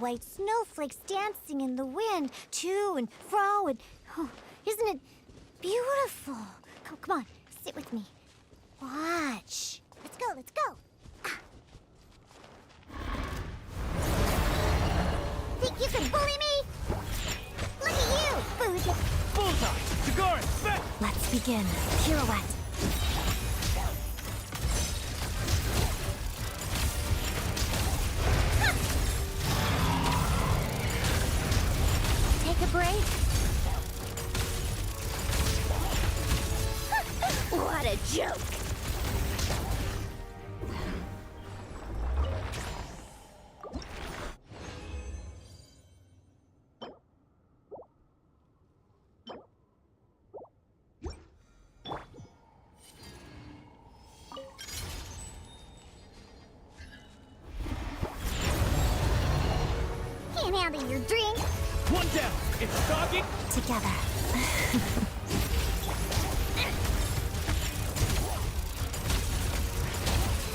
white snowflakes dancing in the wind, to and fro, and oh, isn't it beautiful? Come on, sit with me. Watch. Let's go, let's go. Think you can bully me? Look at you, boozy. Bullseye! Tighnari, back! Let's begin. Pirouette. Take a break. What a joke! Can't handle your drink. One down! It's talking! Together.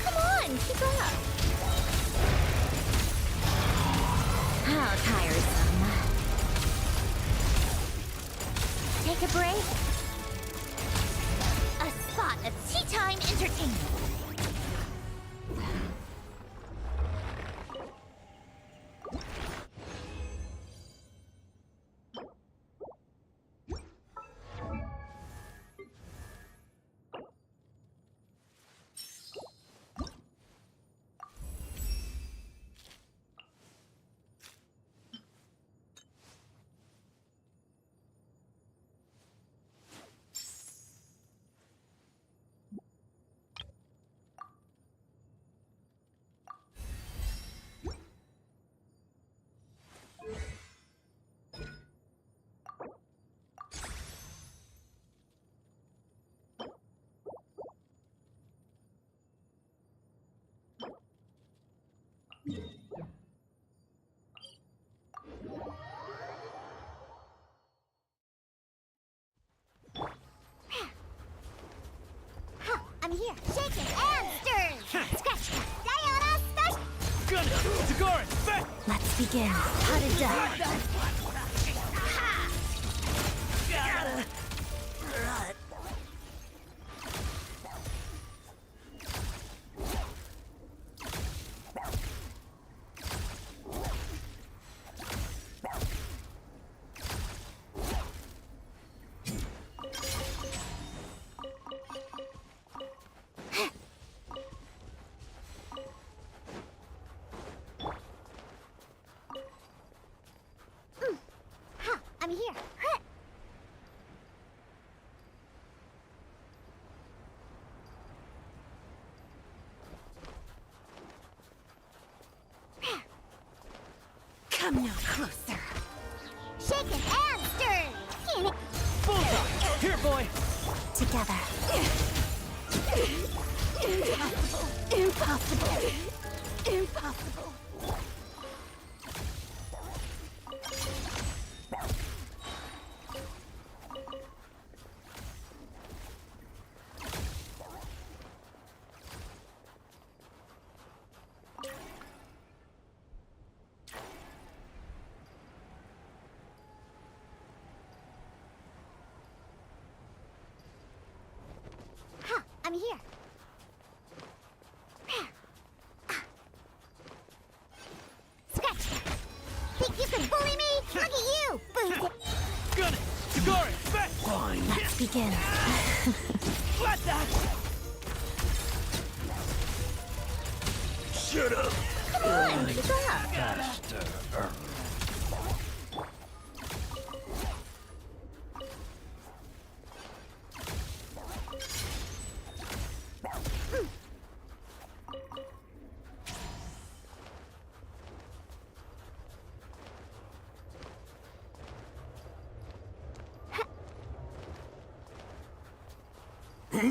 Come on, keep up. How tiresome. Take a break. A spot of tea time entertainment. I'm here, shaking and stirring. Scratch, Diana, smash. Gunner! Tighnari, back! Let's begin. How to die. I'm here. Come no closer. Shaking and stirring. Bullseye! Here, boy! Together. Impossible. Impossible. Impossible. I'm here. Scratch that. Think you can bully me? Look at you, boozy. Gunner! Tighnari, back! Fine. Let's begin. Flat that! Shut up! Come on, keep up. Faster.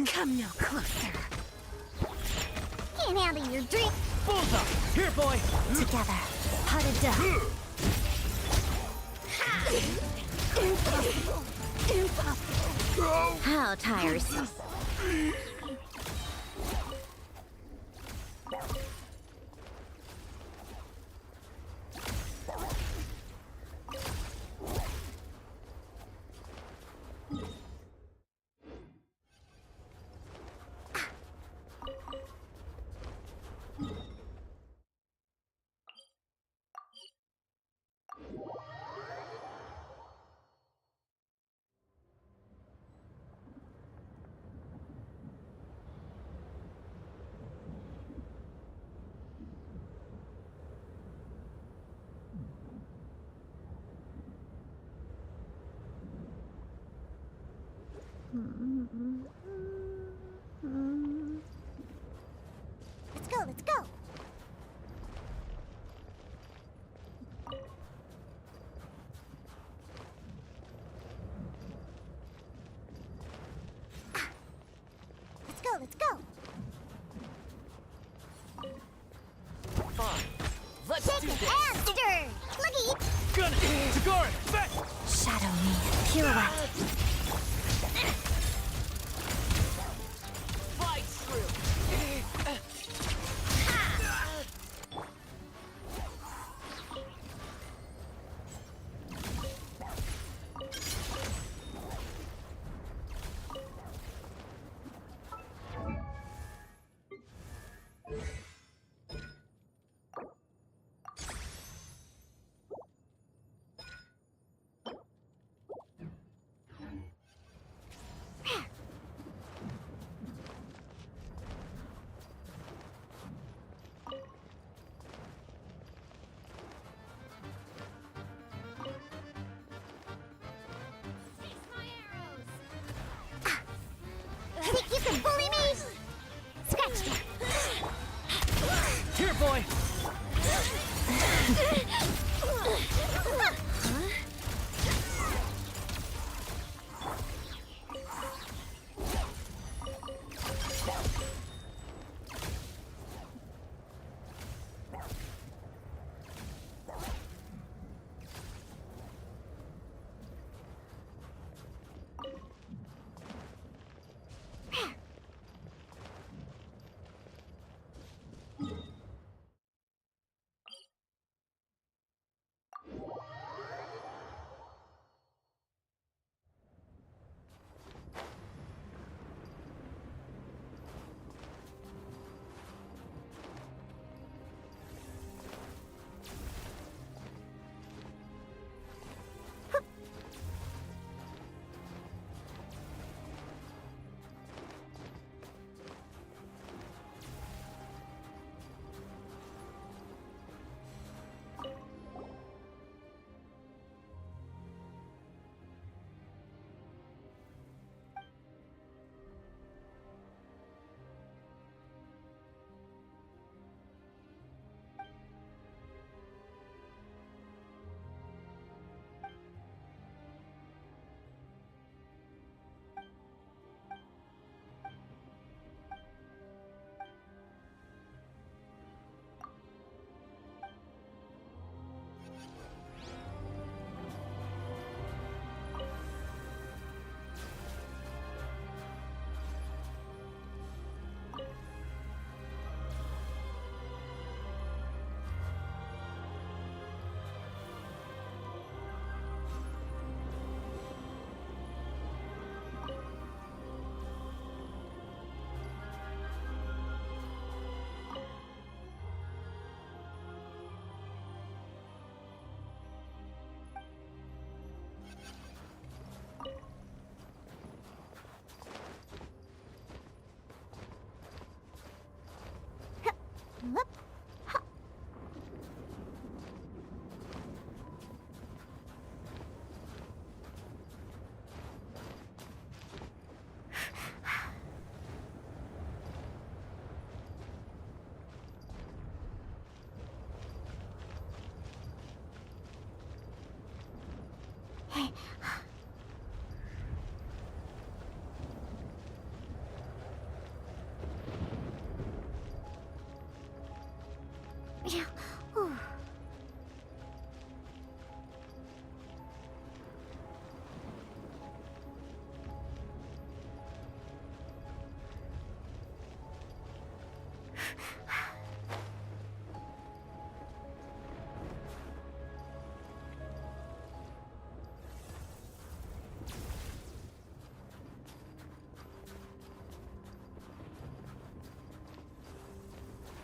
Come no closer. Can't handle your drink. Bullseye! Here, boy! Together. How to die. Impossible. Impossible. How tiresome. let's go. Fine. Let's Shake do it this. and stir. Look at you. Gun it! Tighnari, back! Shadow me. Pirouette. Fight through! Think you can bully me? Scratch that. Here, boy! Whoop. Ha. Hey. Yeah. Ooh.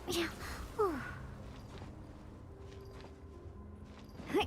Yeah. Ooh. Hey.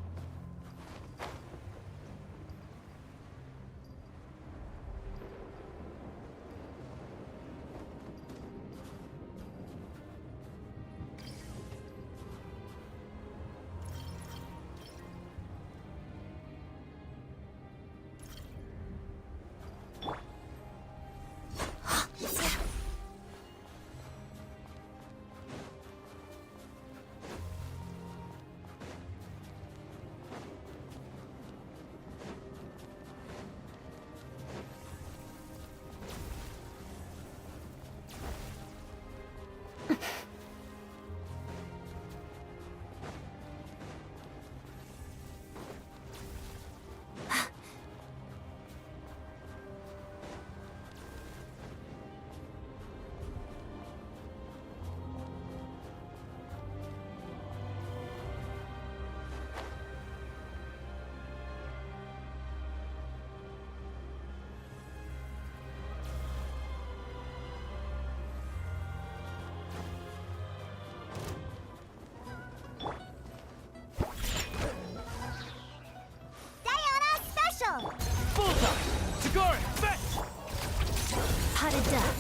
Got it done.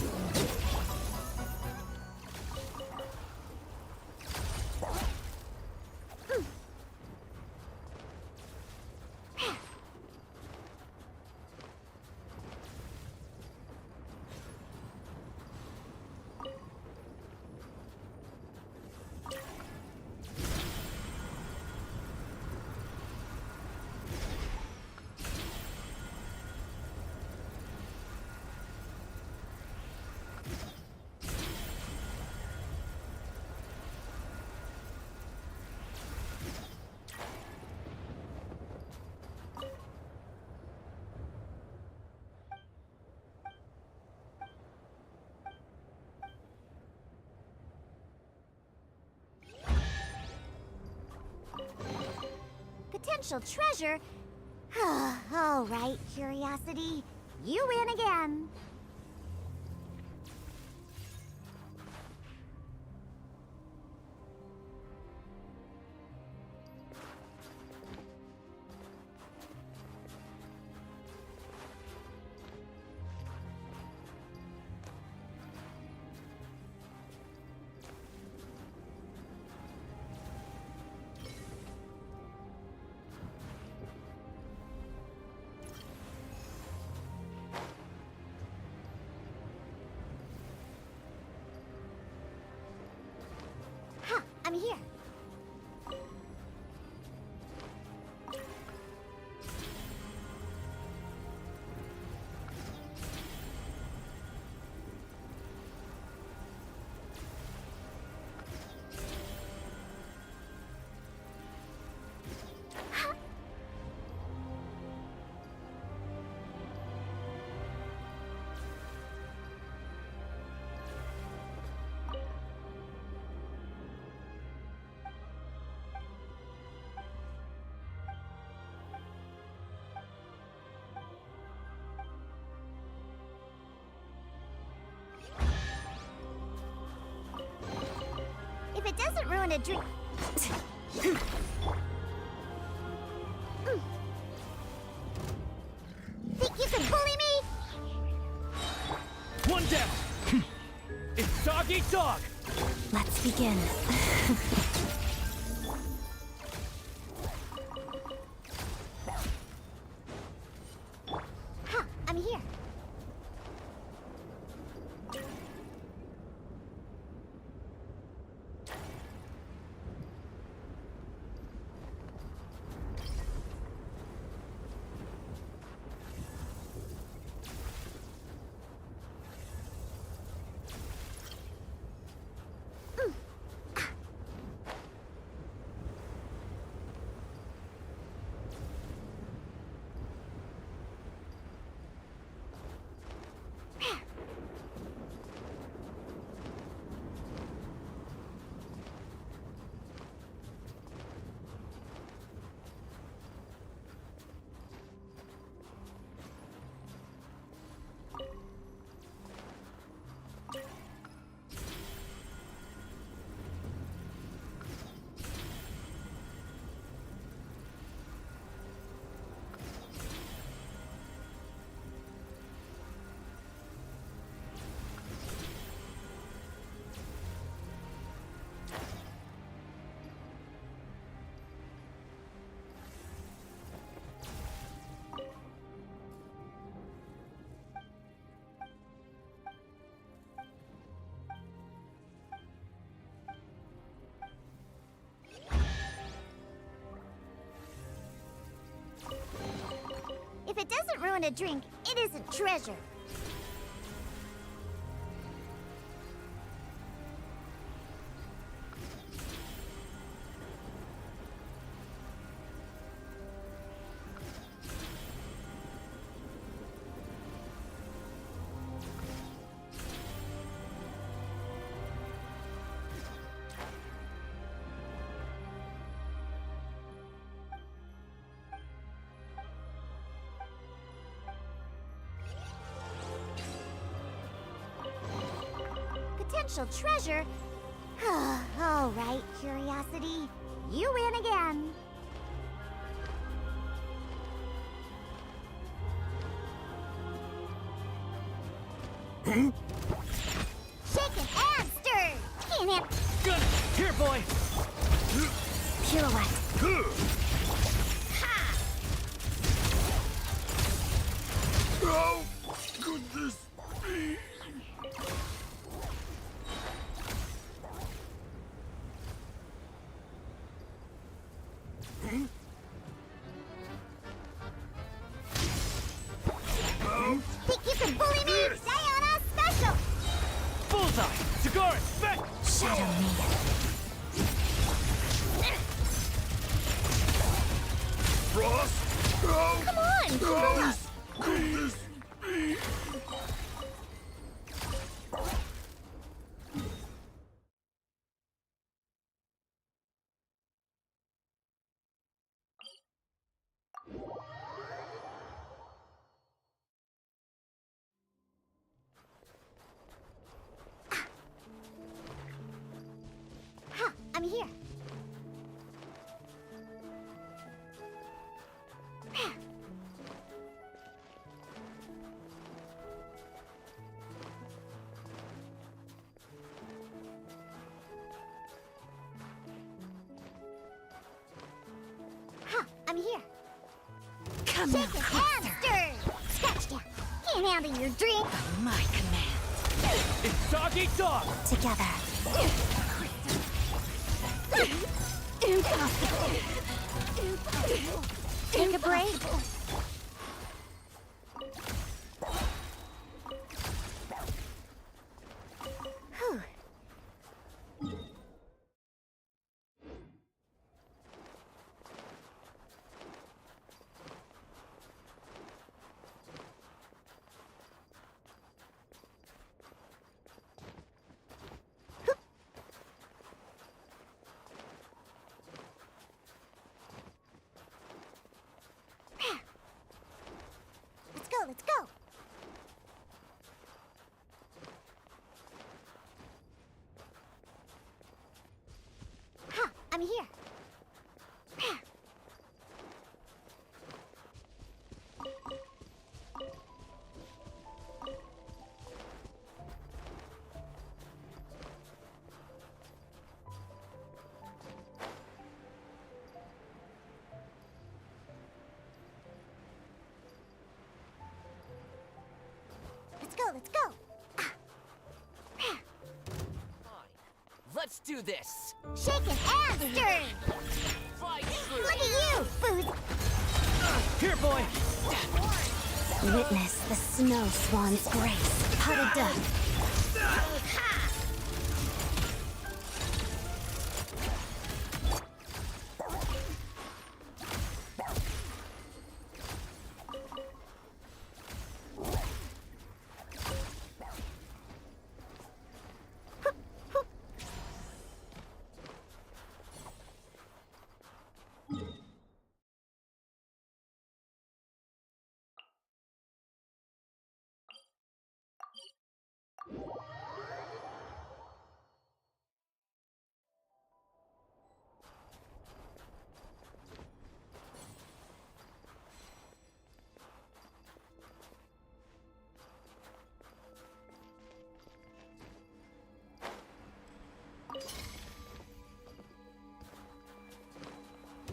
Potential treasure? All right, Curiosity. You win again. I'm here. If it doesn't ruin a drink... Think you can bully me? One down. It's dog eat dog. Let's begin. I'm here. If it doesn't ruin a drink, it isn't treasure. Potential treasure? All right, Curiosity. You win again. Shaken and stirred. Can't have Good. Here, boy. pirouette. Ha! How could this be? Think you can bully me? Diana special. Bullseye. Sucrose. Back. Shadow me. Frost? How Come on, keep it up. could this be? Ha! I'm here. Ha! I'm here. Come Shaken here, and closer. stirred. Scratched ya. Can't handle your drink. By my command. It's dog eat dog. Together. Impossible. Take a break. Whew. Let's go, let's go. Ha! I'm here. Let's go, let's go. Let's do this. Shaken and stirred. Fly through. Look at you, booze. Here, boy. Witness the snow swan's grace. Potted duck. Ha!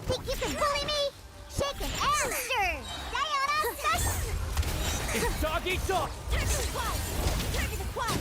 Think you can bully me? Shaken and stirred. Diana special. It's dog eat dog. Turn to the quad. Turn to the quad.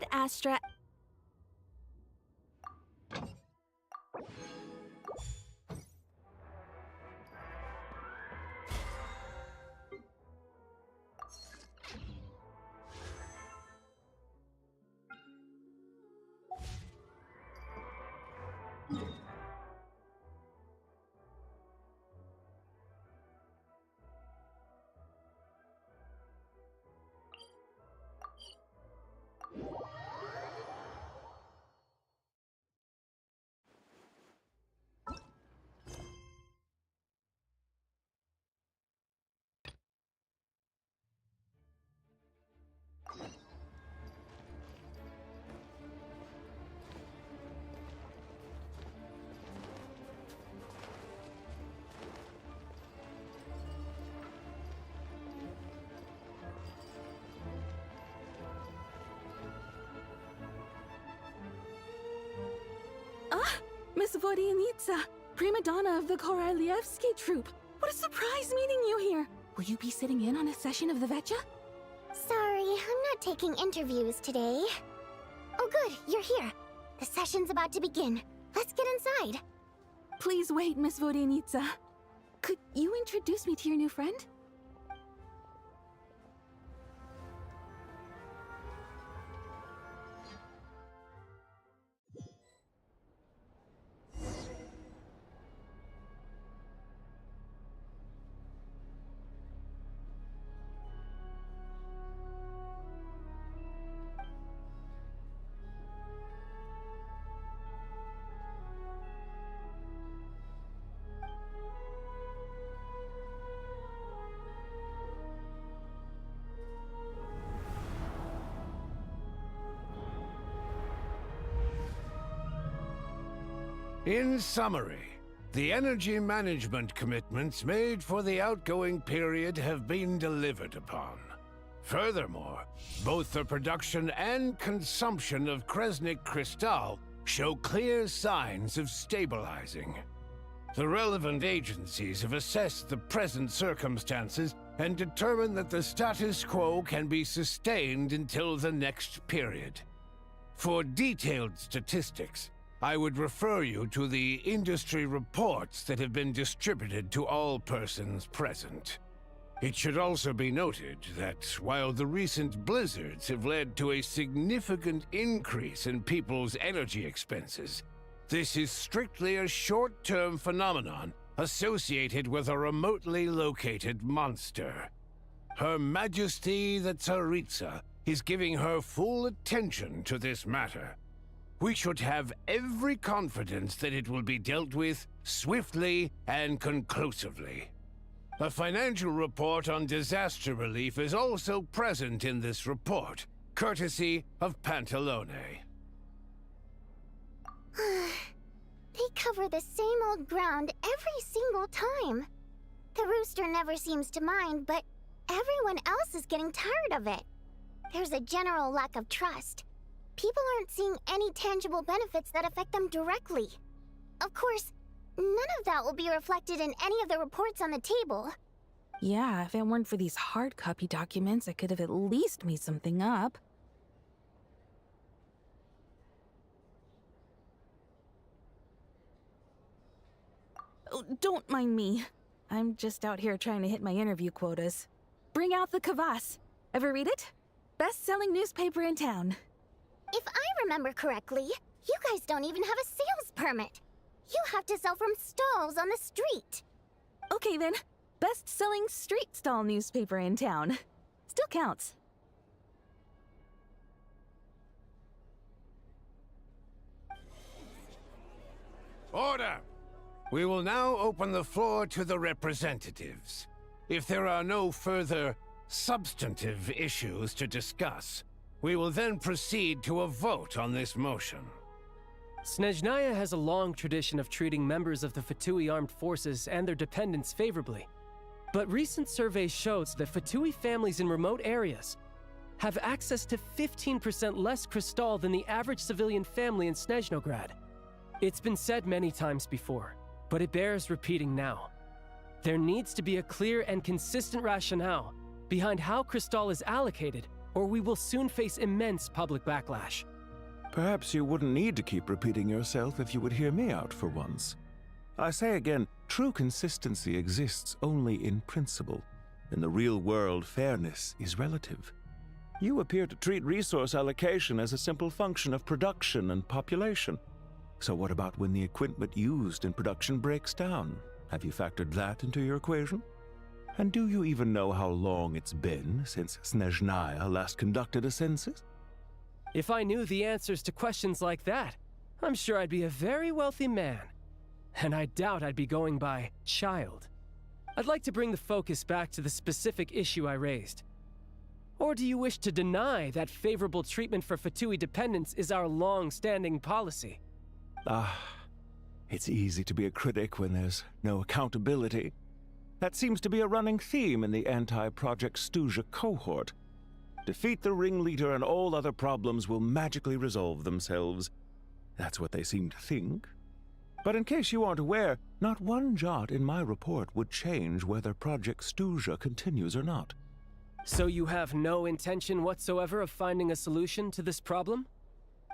Ad Astra. Miss Vodyanitsa, prima donna of the Korolievsky troupe. What a surprise meeting you here. Will you be sitting in on a session of the Vetcha? Sorry, I'm not taking interviews today. Oh good, you're here. The session's about to begin. Let's get inside. Please wait, Miss Vodyanitsa. Could you introduce me to your new friend? In summary, the energy management commitments made for the outgoing period have been delivered upon. Furthermore, both the production and consumption of Kresnik Crystal show clear signs of stabilizing. The relevant agencies have assessed the present circumstances and determined that the status quo can be sustained until the next period. For detailed statistics, I would refer you to the industry reports that have been distributed to all persons present. It should also be noted that while the recent blizzards have led to a significant increase in people's energy expenses, this is strictly a short-term phenomenon associated with a remotely located monster. Her Majesty the Tsaritsa is giving her full attention to this matter. We should have every confidence that it will be dealt with swiftly and conclusively. A financial report on disaster relief is also present in this report, courtesy of Pantalone. They cover the same old ground every single time. The rooster never seems to mind, but everyone else is getting tired of it. There's a general lack of trust. People aren't seeing any tangible benefits that affect them directly. Of course, none of that will be reflected in any of the reports on the table. Yeah, if it weren't for these hard copy documents, I could have at least made something up. Oh, don't mind me. I'm just out here trying to hit my interview quotas. Bring out the kvass. Ever read it? Best-selling newspaper in town. If I remember correctly, you guys don't even have a sales permit. You have to sell from stalls on the street. Okay then, best-selling street stall newspaper in town. Still counts. Order! We will now open the floor to the representatives. If there are no further substantive issues to discuss, we will then proceed to a vote on this motion. Sneznayan has a long tradition of treating members of the Fatui armed forces and their dependents favorably. But recent surveys shows that Fatui families in remote areas have access to 15% less crystal than the average civilian family in Sneznograd. It's been said many times before, but it bears repeating now. There needs to be a clear and consistent rationale behind how crystal is allocated or we will soon face immense public backlash. Perhaps you wouldn't need to keep repeating yourself if you would hear me out for once. I say again, true consistency exists only in principle. In the real world, fairness is relative. You appear to treat resource allocation as a simple function of production and population. So what about when the equipment used in production breaks down? Have you factored that into your equation? And do you even know how long it's been since Sneznaya last conducted a census? If I knew the answers to questions like that, I'm sure I'd be a very wealthy man. And I doubt I'd be going by child. I'd like to bring the focus back to the specific issue I raised. Or do you wish to deny that favorable treatment for Fatui dependents is our long-standing policy? It's easy to be a critic when there's no accountability. That seems to be a running theme in the anti-Project Stuja cohort. Defeat the ringleader and all other problems will magically resolve themselves. That's what they seem to think. But in case you aren't aware, not one jot in my report would change whether Project Stuja continues or not. So you have no intention whatsoever of finding a solution to this problem?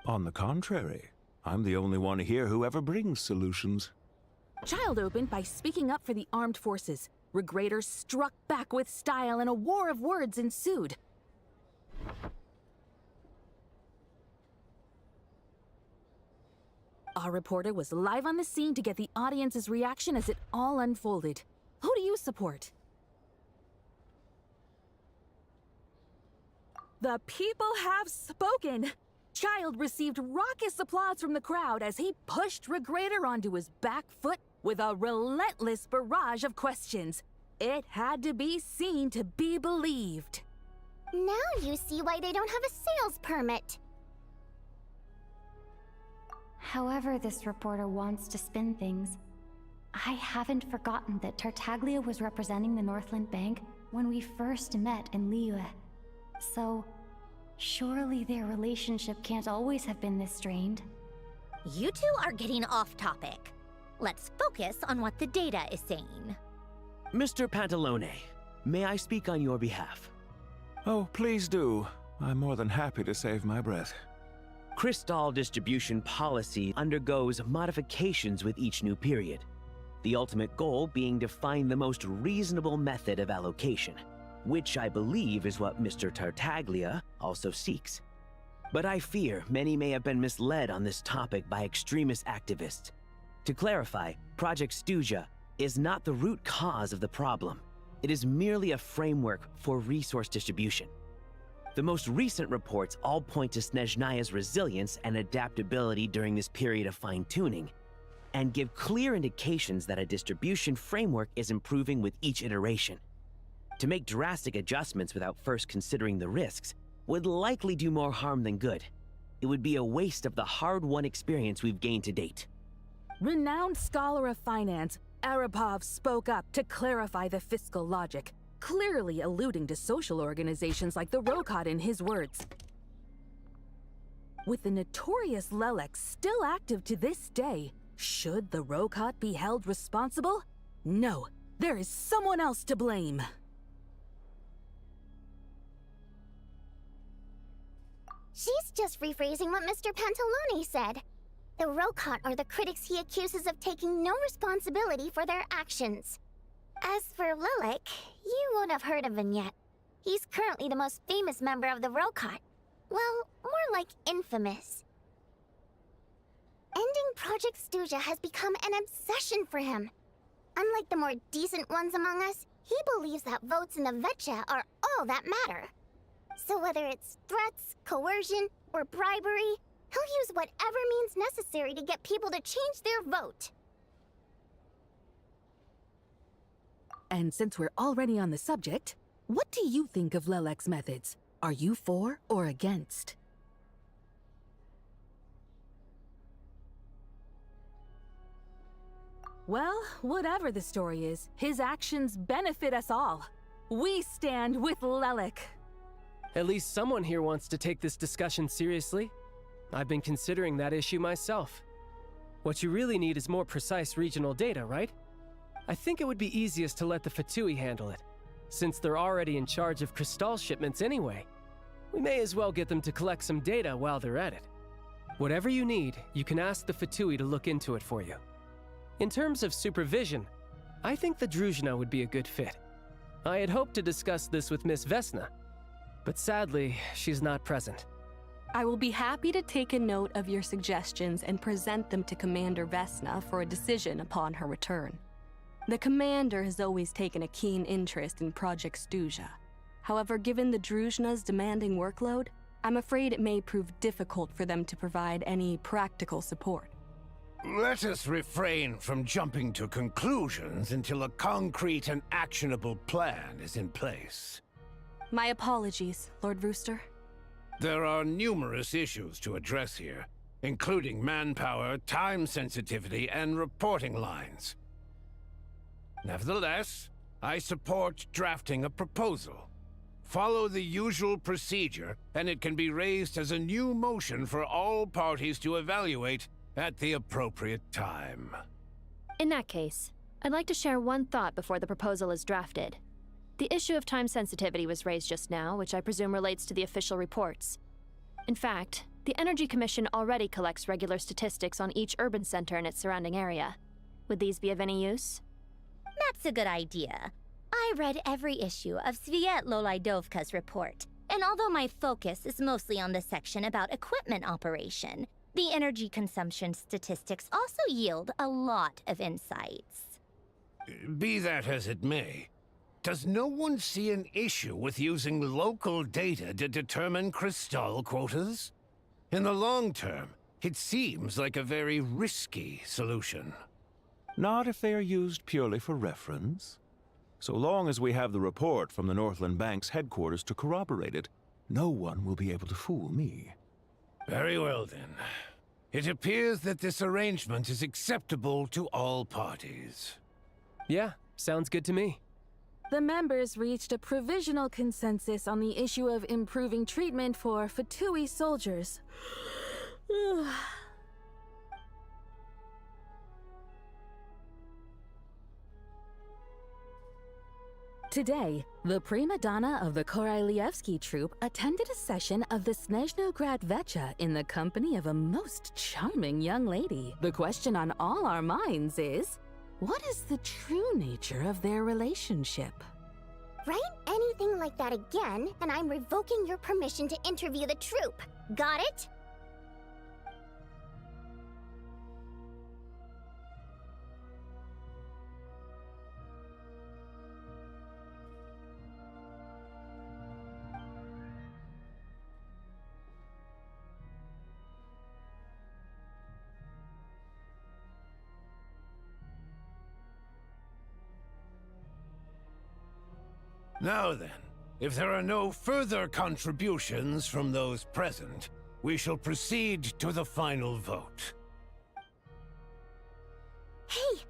On the contrary, I'm the only one here who ever brings solutions. Child opened by speaking up for the armed forces. Regrator struck back with style and a war of words ensued. Our reporter was live on the scene to get the audience's reaction as it all unfolded. Who do you support? The people have spoken! Child received raucous applause from the crowd as he pushed Regrator onto his back foot with a relentless barrage of questions. It had to be seen to be believed. Now you see why they don't have a sales permit. However this reporter wants to spin things, I haven't forgotten that Tartaglia was representing the Northland Bank when we first met in Liyue. So, surely their relationship can't always have been this strained. You two are getting off topic. Let's focus on what the data is saying. Mr. Pantalone, may I speak on your behalf? Oh, please do. I'm more than happy to save my breath. Crystal distribution policy undergoes modifications with each new period, the ultimate goal being to find the most reasonable method of allocation, which I believe is what Mr. Tartaglia also seeks. But I fear many may have been misled on this topic by extremist activists. To clarify, Project Stuja is not the root cause of the problem. It is merely a framework for resource distribution. The most recent reports all point to Sneznaya's resilience and adaptability during this period of fine-tuning, and give clear indications that a distribution framework is improving with each iteration. To make drastic adjustments without first considering the risks would likely do more harm than good. It would be a waste of the hard-won experience we've gained to date. Renowned scholar of finance, Arapov spoke up to clarify the fiscal logic, clearly alluding to social organizations like the Rokot in his words. With the notorious Lelex still active to this day, should the Rokot be held responsible? No, there is someone else to blame. She's just rephrasing what Mr. Pantalone said. The Rokot are the critics he accuses of taking no responsibility for their actions. As for Lilik, you won't have heard of him yet. He's currently the most famous member of the Rokot. Well, more like infamous. Ending Project Stuja has become an obsession for him. Unlike the more decent ones among us, he believes that votes in the Vetcha are all that matter. So whether it's threats, coercion, or bribery, he'll use whatever means necessary to get people to change their vote. And since we're already on the subject, what do you think of Lelek's methods? Are you for or against? Well, whatever the story is, his actions benefit us all. We stand with Lelek. At least someone here wants to take this discussion seriously. I've been considering that issue myself. What you really need is more precise regional data, right? I think it would be easiest to let the Fatui handle it, since they're already in charge of Crystal shipments anyway. we may as well get them to collect some data while they're at it. Whatever you need, you can ask the Fatui to look into it for you. In terms of supervision, I think the Druzhna would be a good fit. I had hoped to discuss this with Miss Vesna, but sadly, she's not present. I will be happy to take a note of your suggestions and present them to Commander Vesna for a decision upon her return. The Commander has always taken a keen interest in Project Stuja. However, given the Druzhna's demanding workload, I'm afraid it may prove difficult for them to provide any practical support. Let us refrain from jumping to conclusions until a concrete and actionable plan is in place. My apologies, Lord Rooster. There are numerous issues to address here, including manpower, time sensitivity, and reporting lines. Nevertheless, I support drafting a proposal. Follow the usual procedure, and it can be raised as a new motion for all parties to evaluate at the appropriate time. In that case, I'd like to share one thought before the proposal is drafted. The issue of time sensitivity was raised just now, which I presume relates to the official reports. In fact, the Energy Commission already collects regular statistics on each urban center and its surrounding area. Would these be of any use? That's a good idea. I read every issue of Sviet-Lolaidovka's report, and although my focus is mostly on the section about equipment operation, the energy consumption statistics also yield a lot of insights. Be that as it may, does no one see an issue with using local data to determine crystal quotas? In the long term, it seems like a very risky solution. Not if they are used purely for reference. So long as we have the report from the Northland Bank's headquarters to corroborate it, no one will be able to fool me. Very well, then. It appears that this arrangement is acceptable to all parties. Yeah, sounds good to me. The members reached a provisional consensus on the issue of improving treatment for Fatui soldiers. Today, the prima donna of the Korailievsky troupe attended a session of the Sneznograd Vecha in the company of a most charming young lady. The question on all our minds is, what is the true nature of their relationship? Write anything like that again, and I'm revoking your permission to interview the troupe. Got it? Now then, if there are no further contributions from those present, we shall proceed to the final vote. Hey,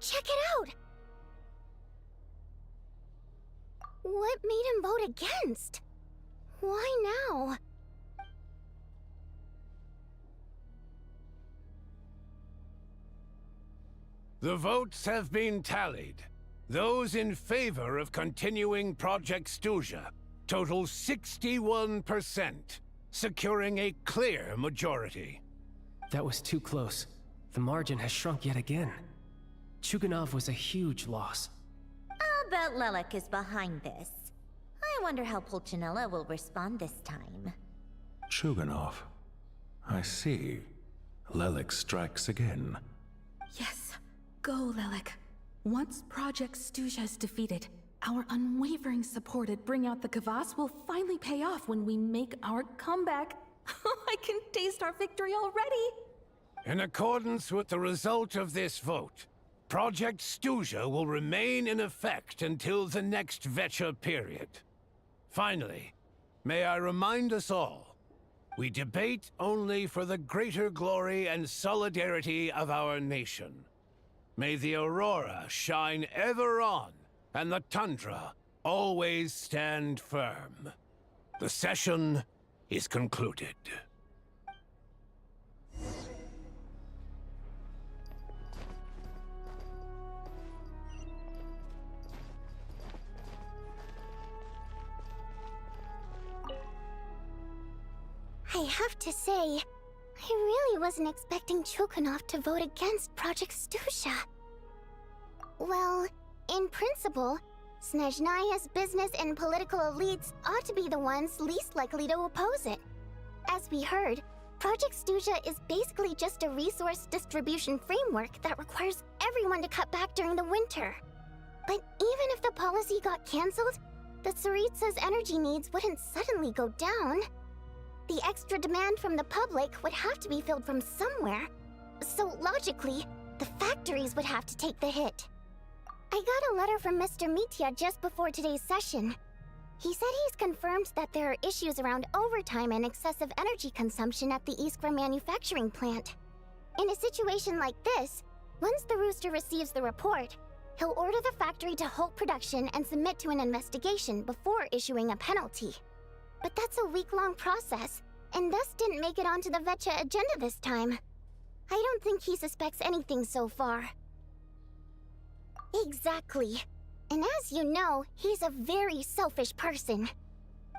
check it out! What made him vote against? Why now? The votes have been tallied. Those in favor of continuing Project Stuja total 61%, securing a clear majority. That was too close. The margin has shrunk yet again. Chuganov was a huge loss. I'll bet Lelek is behind this. I wonder how Pulcinella will respond this time. Chuganov. I see. Lelek strikes again. Yes, go Lelek. Once Project Stuja is defeated, our unwavering support at Bring Out the Kvass will finally pay off when we make our comeback. I can taste our victory already! In accordance with the result of this vote, Project Stuja will remain in effect until the next Vecha period. Finally, may I remind us all, we debate only for the greater glory and solidarity of our nation. May the aurora shine ever on, and the tundra always stand firm. The session is concluded. I have to say, I really wasn't expecting Chulkunov to vote against Project Stusha. Well, in principle, Sneznaya's business and political elites ought to be the ones least likely to oppose it. As we heard, Project Stusha is basically just a resource distribution framework that requires everyone to cut back during the winter. But even if the policy got cancelled, the Tsaritsa's energy needs wouldn't suddenly go down. The extra demand from the public would have to be filled from somewhere. So logically, the factories would have to take the hit. I got a letter from Mr. Mitya just before today's session. He said he's confirmed that there are issues around overtime and excessive energy consumption at the Iskra manufacturing plant. In a situation like this, once the Rooster receives the report, he'll order the factory to halt production and submit to an investigation before issuing a penalty. But that's a week-long process, and thus didn't make it onto the Vetcha agenda this time. I don't think he suspects anything so far. Exactly. And as you know, he's a very selfish person.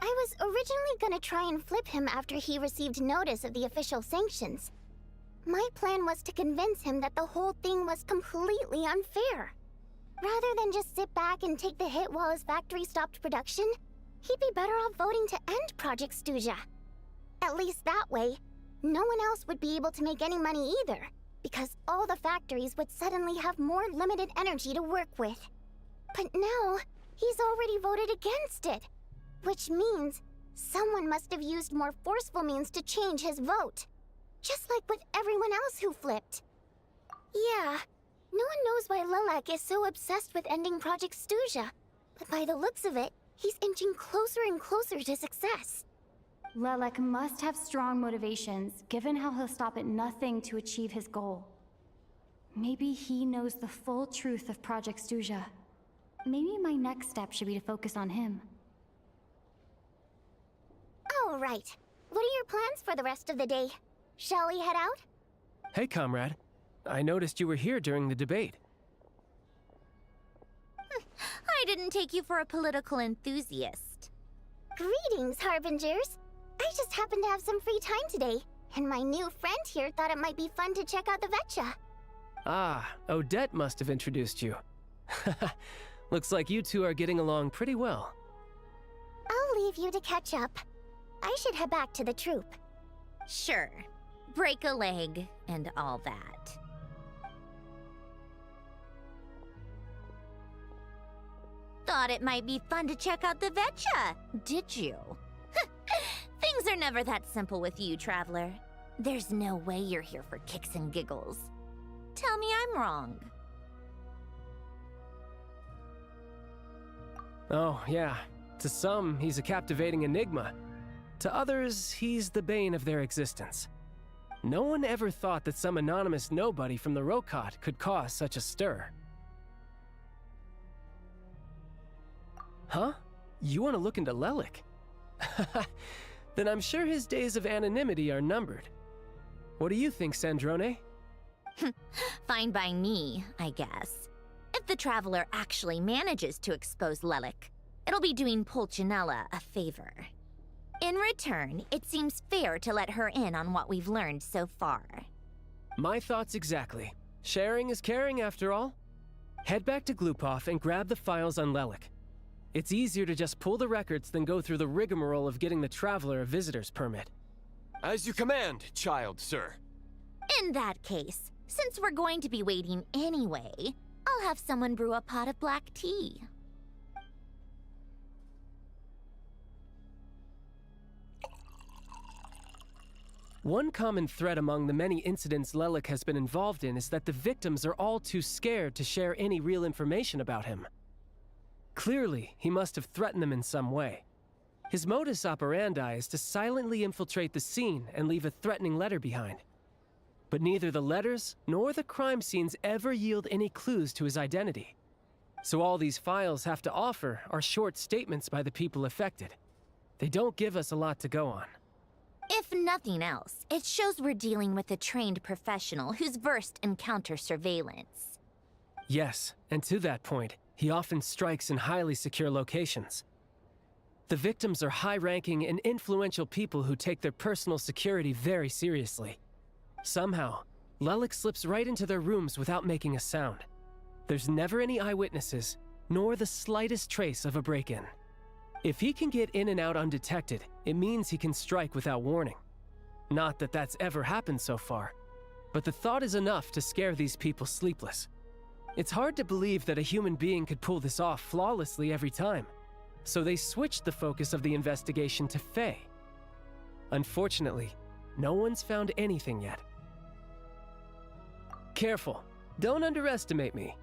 I was originally gonna try and flip him after he received notice of the official sanctions. My plan was to convince him that the whole thing was completely unfair. Rather than just sit back and take the hit while his factory stopped production, he'd be better off voting to end Project Stusha. At least that way, no one else would be able to make any money either, because all the factories would suddenly have more limited energy to work with. But now, he's already voted against it, which means someone must have used more forceful means to change his vote. Just like with everyone else who flipped. Yeah, no one knows why Lilac is so obsessed with ending Project Stusha, but by the looks of it, he's inching closer and closer to success. Lilac must have strong motivations, given how he'll stop at nothing to achieve his goal. Maybe he knows the full truth of Project Stusha. Maybe my next step should be to focus on him. All right. What are your plans for the rest of the day? Shall we head out? Hey, comrade. I noticed you were here during the debate. I didn't take you for a political enthusiast. Greetings, Harbingers. I just happened to have some free time today, and my new friend here thought it might be fun to check out the Vetcha. Ah, Odette must have introduced you. Looks like you two are getting along pretty well. I'll leave you to catch up. I should head back to the troop. Sure. Break a leg and all that. Thought it might be fun to check out the Vetcha, did you? Things are never that simple with you, Traveler. There's no way you're here for kicks and giggles. Tell me I'm wrong. Oh, yeah. To some, he's a captivating enigma. To others, he's the bane of their existence. No one ever thought that some anonymous nobody from the Rokot could cause such a stir. Huh? You want to look into Lelik? Then I'm sure his days of anonymity are numbered. What do you think, Sandrone? Fine by me, I guess. If the Traveler actually manages to expose Lelik, it'll be doing Pulcinella a favor. In return, it seems fair to let her in on what we've learned so far. My thoughts exactly. Sharing is caring, after all. Head back to Glupov and grab the files on Lelik. It's easier to just pull the records than go through the rigmarole of getting the Traveler a visitor's permit. As you command, child, sir. In that case, since we're going to be waiting anyway, I'll have someone brew a pot of black tea. One common thread among the many incidents Lelik has been involved in is that the victims are all too scared to share any real information about him. Clearly, he must have threatened them in some way. His modus operandi is to silently infiltrate the scene and leave a threatening letter behind. But neither the letters nor the crime scenes ever yield any clues to his identity. So all these files have to offer are short statements by the people affected. They don't give us a lot to go on. If nothing else, it shows we're dealing with a trained professional who's versed in counter-surveillance. Yes, and to that point, he often strikes in highly secure locations. The victims are high-ranking and influential people who take their personal security very seriously. Somehow, Lelik slips right into their rooms without making a sound. There's never any eyewitnesses, nor the slightest trace of a break-in. If he can get in and out undetected, it means he can strike without warning. Not that that's ever happened so far, but the thought is enough to scare these people sleepless. It's hard to believe that a human being could pull this off flawlessly every time, so they switched the focus of the investigation to Faye. Unfortunately, no one's found anything yet. Careful, don't underestimate me.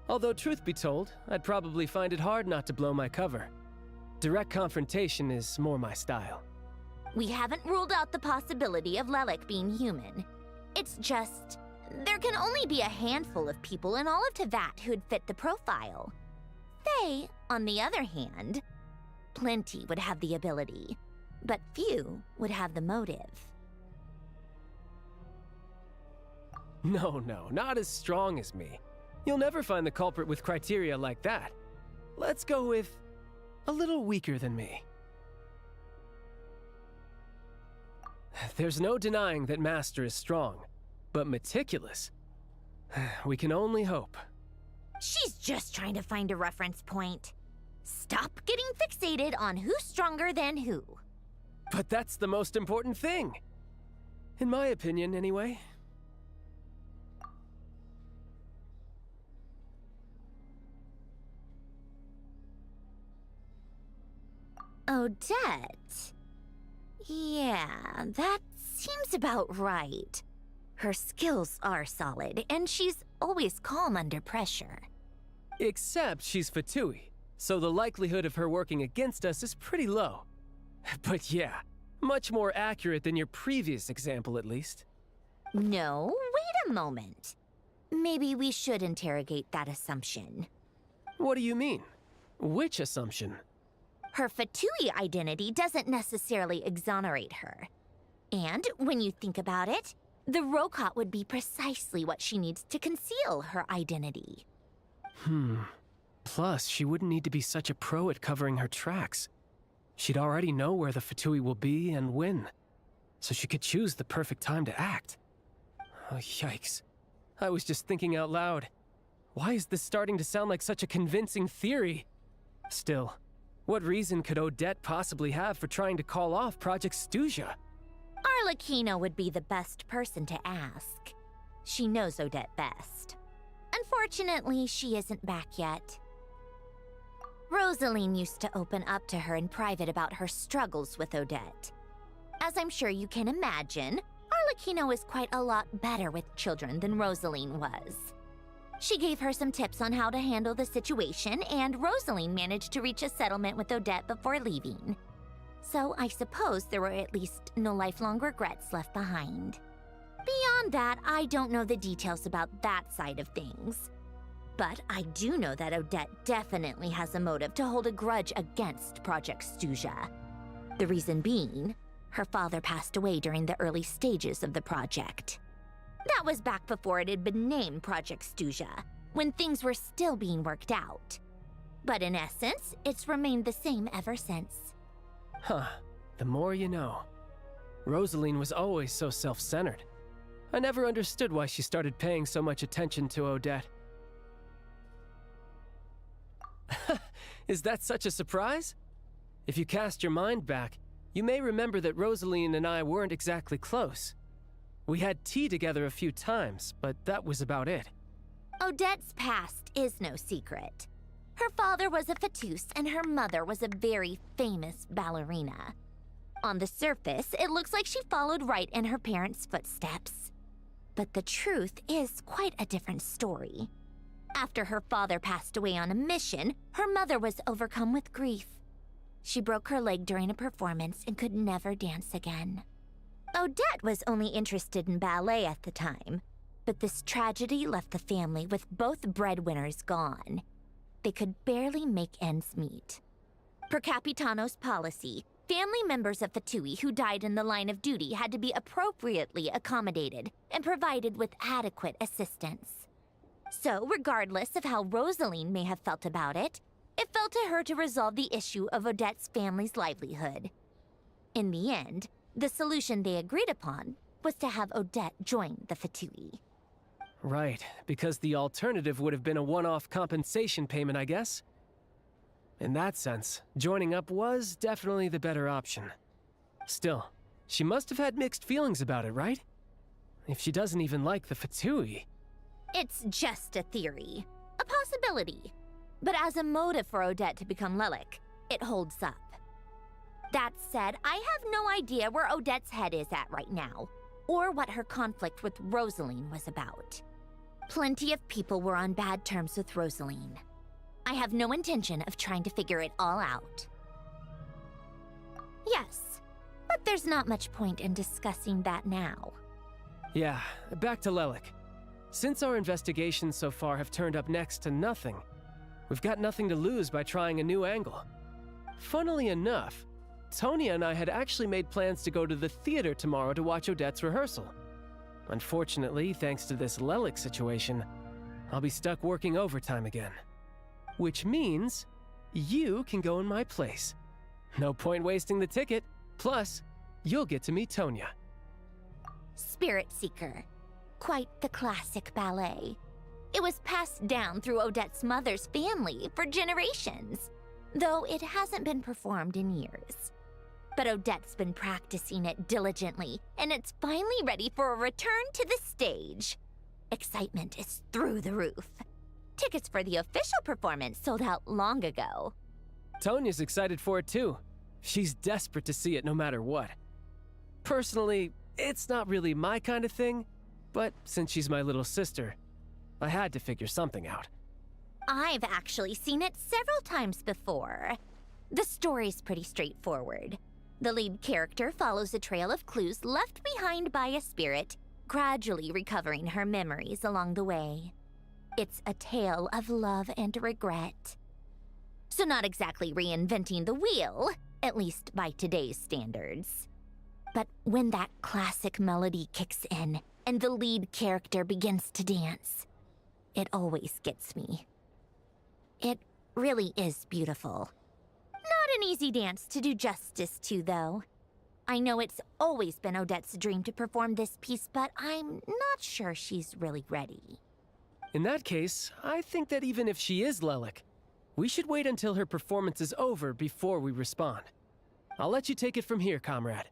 Although truth be told, I'd probably find it hard not to blow my cover. Direct confrontation is more my style. We haven't ruled out the possibility of Lelik being human. It's just, there can only be a handful of people in all of Teyvat who'd fit the profile. Faye, on the other hand, plenty would have the ability, but few would have the motive. No, not as strong as me. You'll never find the culprit with criteria like that. Let's go with a little weaker than me. There's no denying that Master is strong, but meticulous. We can only hope. She's just trying to find a reference point. Stop getting fixated on who's stronger than who. But that's the most important thing. In my opinion, anyway. Odette? Yeah, that seems about right. Her skills are solid, and she's always calm under pressure. Except she's Fatui, so the likelihood of her working against us is pretty low. But yeah, much more accurate than your previous example, at least. No, wait a moment. Maybe we should interrogate that assumption. What do you mean? Which assumption? Her Fatui identity doesn't necessarily exonerate her. And when you think about it, the Rokot would be precisely what she needs to conceal her identity. Plus, she wouldn't need to be such a pro at covering her tracks. She'd already know where the Fatui will be and when, so she could choose the perfect time to act. Oh, yikes. I was just thinking out loud. Why is this starting to sound like such a convincing theory? Still, what reason could Odette possibly have for trying to call off Project Stuja? Arlecchino would be the best person to ask. She knows Odette best. Unfortunately, she isn't back yet. Rosaline used to open up to her in private about her struggles with Odette. As I'm sure you can imagine, Arlecchino is quite a lot better with children than Rosaline was. She gave her some tips on how to handle the situation, and Rosaline managed to reach a settlement with Odette before leaving. So I suppose there were at least no lifelong regrets left behind. Beyond that, I don't know the details about that side of things. But I do know that Odette definitely has a motive to hold a grudge against Project Stuja. The reason being, her father passed away during the early stages of the project. That was back before it had been named Project Stuja, when things were still being worked out. But in essence, it's remained the same ever since. Huh, the more you know. Rosaline was always so self-centered. I never understood why she started paying so much attention to Odette. Is that such a surprise? If you cast your mind back, you may remember that Rosaline and I weren't exactly close. We had tea together a few times, but that was about it. Odette's past is no secret. Her father was a fatus and her mother was a very famous ballerina. On the surface, it looks like she followed right in her parents' footsteps. But the truth is quite a different story. After her father passed away on a mission, her mother was overcome with grief. She broke her leg during a performance and could never dance again. Odette was only interested in ballet at the time, but this tragedy left the family with both breadwinners gone. They could barely make ends meet. Per Capitano's policy, family members of Fatui who died in the line of duty had to be appropriately accommodated and provided with adequate assistance. So, regardless of how Rosaline may have felt about it, It fell to her to resolve the issue of Odette's family's livelihood. In the end, the solution they agreed upon was to have Odette join the Fatui. Right, because the alternative would have been a one-off compensation payment, I guess. In that sense, joining up was definitely the better option. Still, she must have had mixed feelings about it, right? If she doesn't even like the Fatui. It's just a theory, a possibility. But as a motive for Odette to become Lelik, it holds up. That said, I have no idea where Odette's head is at right now, or what her conflict with Rosaline was about. Plenty of people were on bad terms with Rosaline. I have no intention of trying to figure it all out. Yes, but there's not much point in discussing that now. Yeah, back to Lelik. Since our investigations so far have turned up next to nothing, we've got nothing to lose by trying a new angle. Funnily enough, Tonya and I had actually made plans to go to the theater tomorrow to watch Odette's rehearsal. Unfortunately, thanks to this Lelik situation, I'll be stuck working overtime again. Which means you can go in my place. No point wasting the ticket, plus you'll get to meet Tonya. Spirit Seeker. Quite the classic ballet. It was passed down through Odette's mother's family for generations, though it hasn't been performed in years. But Odette's been practicing it diligently, and it's finally ready for a return to the stage. Excitement is through the roof. Tickets for the official performance sold out long ago. Tonya's excited for it too. She's desperate to see it no matter what. Personally, it's not really my kind of thing, but since she's my little sister, I had to figure something out. I've actually seen it several times before. The story's pretty straightforward. The lead character follows a trail of clues left behind by a spirit, gradually recovering her memories along the way. It's a tale of love and regret. So not exactly reinventing the wheel, at least by today's standards. But when that classic melody kicks in and the lead character begins to dance, it always gets me. It really is beautiful. Not an easy dance to do justice to, though. I know it's always been Odette's dream to perform this piece, but I'm not sure she's really ready. In that case, I think that even if she is Lelik, we should wait until her performance is over before we respond. I'll let you take it from here, comrade.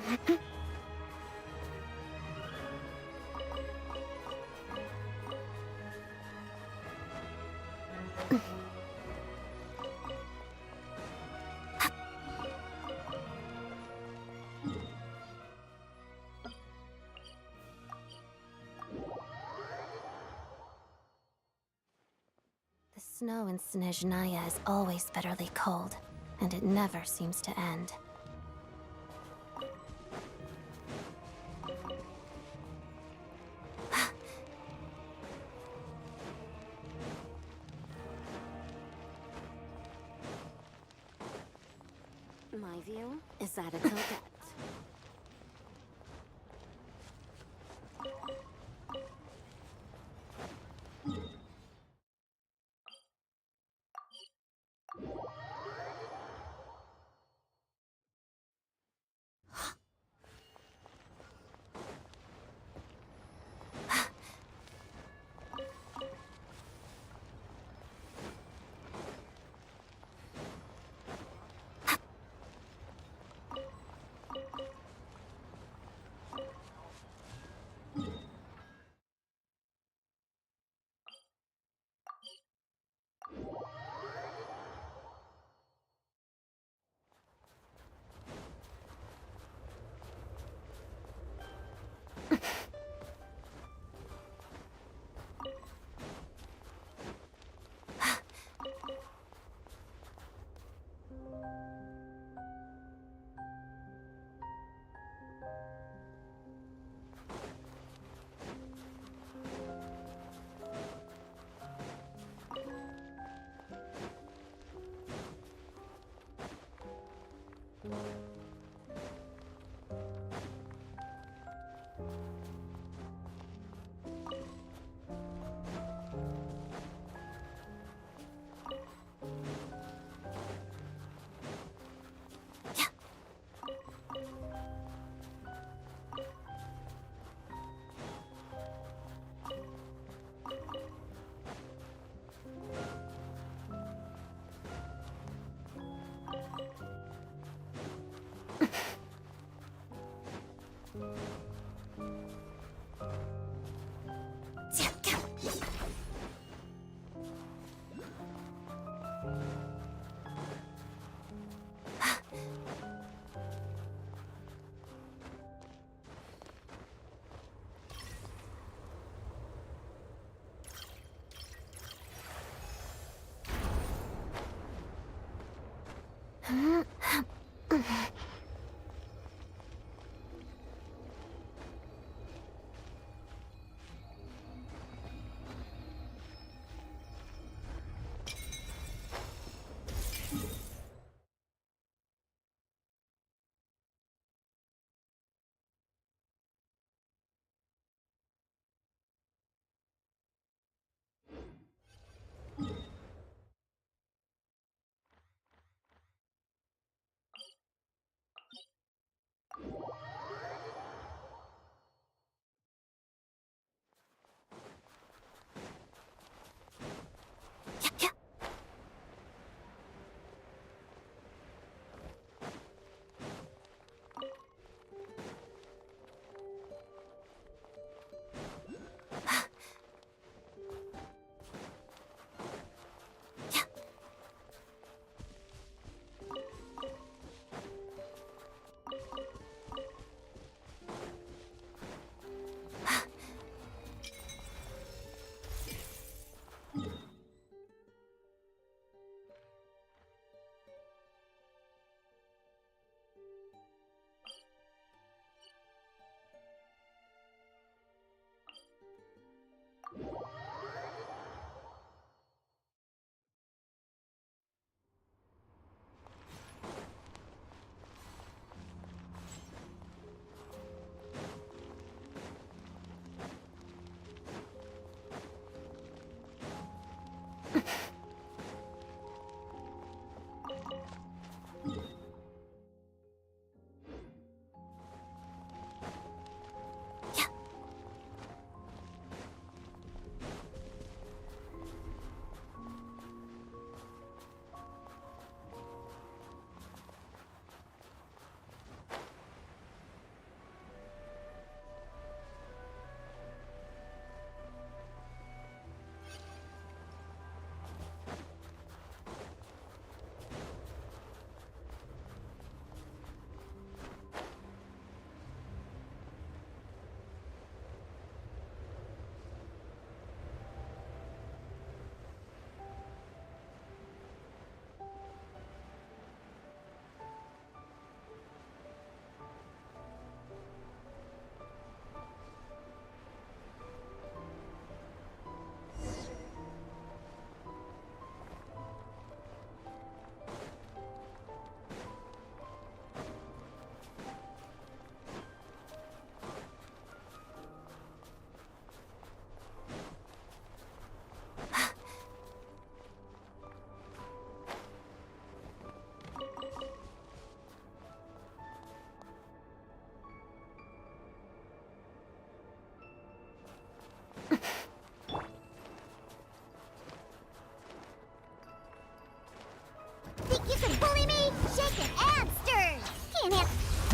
The snow in Sneznayan is always bitterly cold, and it never seems to end. My view is that a coquette.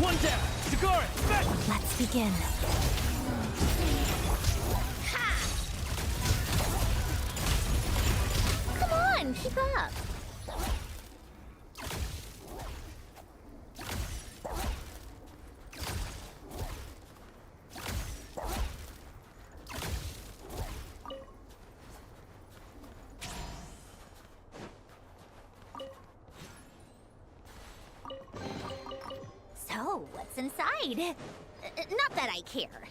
One down! Sucrose! Let's begin. Come on, keep up. So, what's inside? Not that I care.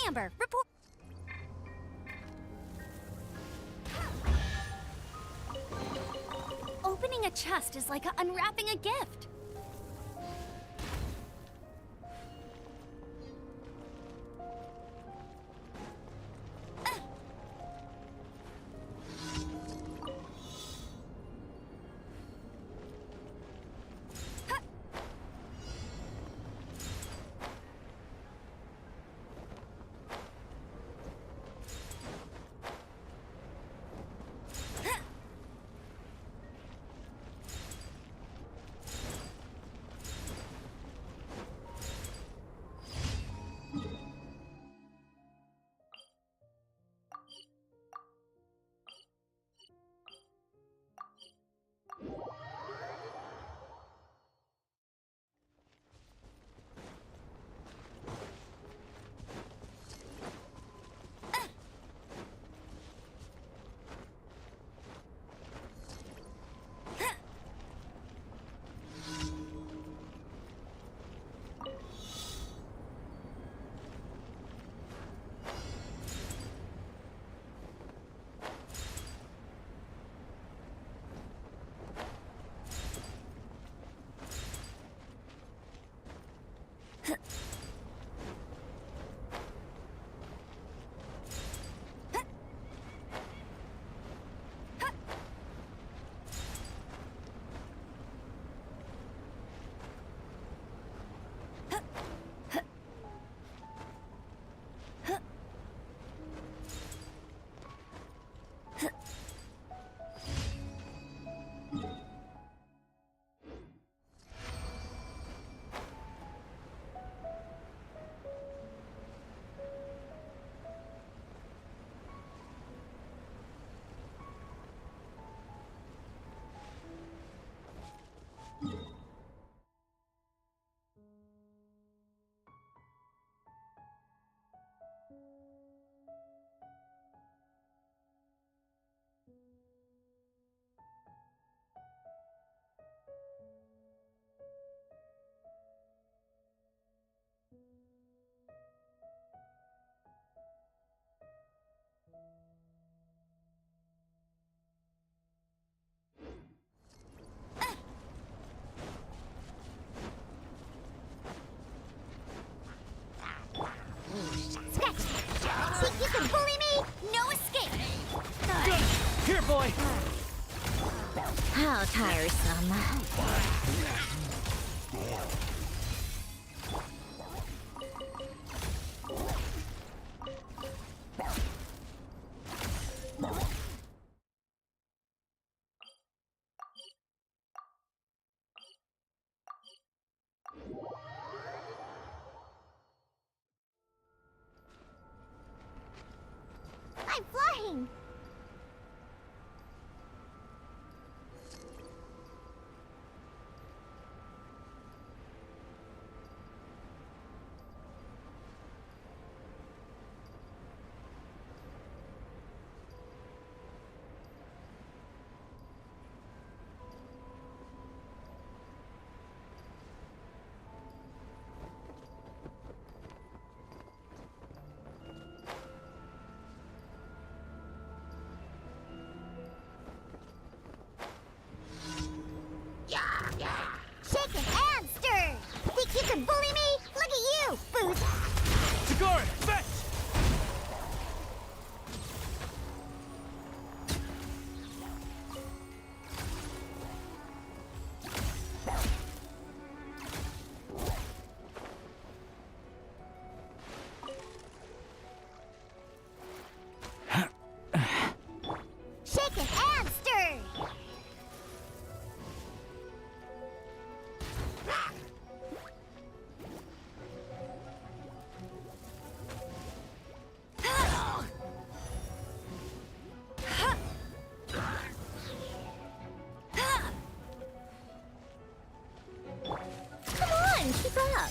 Amber, report. Opening a chest is like unwrapping a gift. boy! How tiresome. I'm flying! Shaken and stirred! Think you can bully me? Look at you, booth! Sigurd, fetch! Shaken and stirred! Come on, keep up.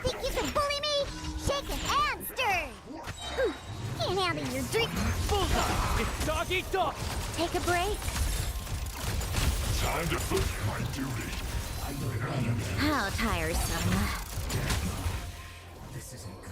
Think you can bully me? Shaken and stirred! Can't handle your drink! Bullseye! It's dog eat dog! Take a break. Time to fulfill my duty. How tiresome. This isn't good.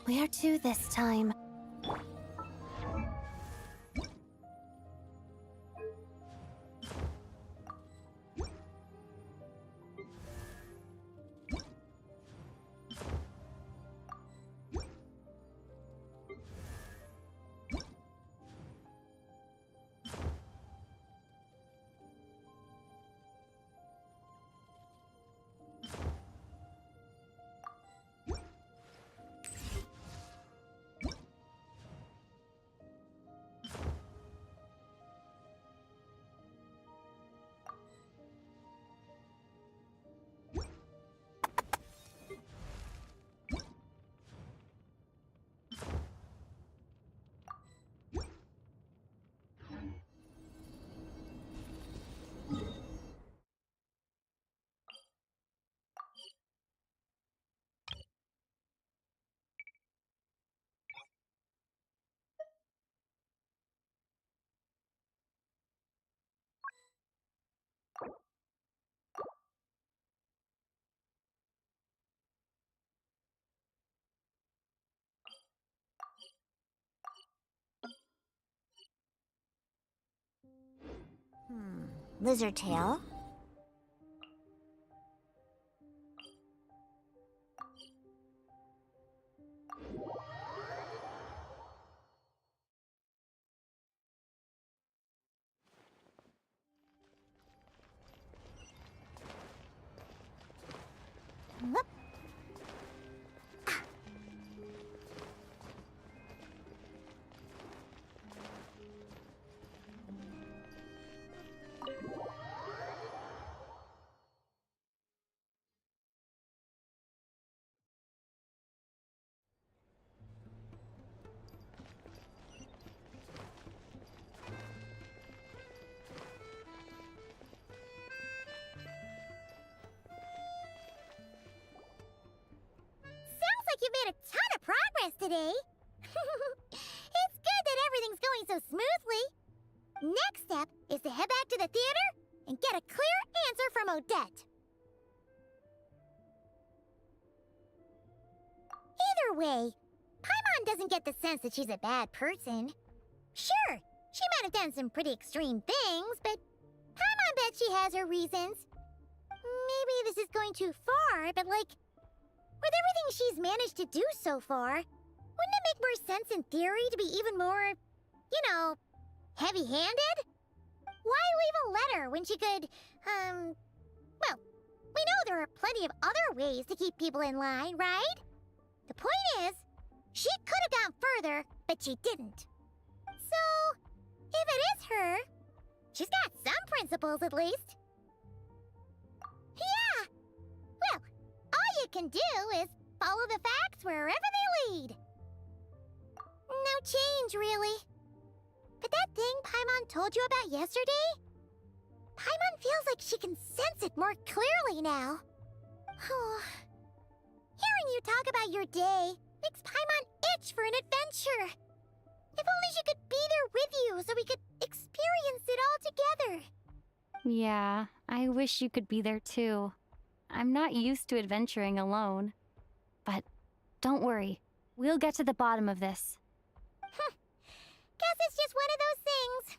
Where to this time? Lizard tail. Whoop. You've made a ton of progress today. It's good that everything's going so smoothly. Next step is to head back to the theater and get a clear answer from Odette. Either way, Paimon doesn't get the sense that she's a bad person. Sure, she might have done some pretty extreme things, but Paimon bet she has her reasons. Maybe this is going too far, but like, with everything she's managed to do so far, wouldn't it make more sense in theory to be even more, you know, heavy-handed? Why leave a letter when she could, well, we know there are plenty of other ways to keep people in line, right? The point is, she could have gone further, but she didn't. So, if it is her, she's got some principles at least. Yeah! Well, all you can do is follow the facts wherever they lead. No change, really. But that thing Paimon told you about yesterday? Paimon feels like she can sense it more clearly now. Hearing you talk about your day makes Paimon itch for an adventure. If only she could be there with you so we could experience it all together. Yeah, I wish you could be there too. I'm not used to adventuring alone. But don't worry, we'll get to the bottom of this. Guess it's just one of those things.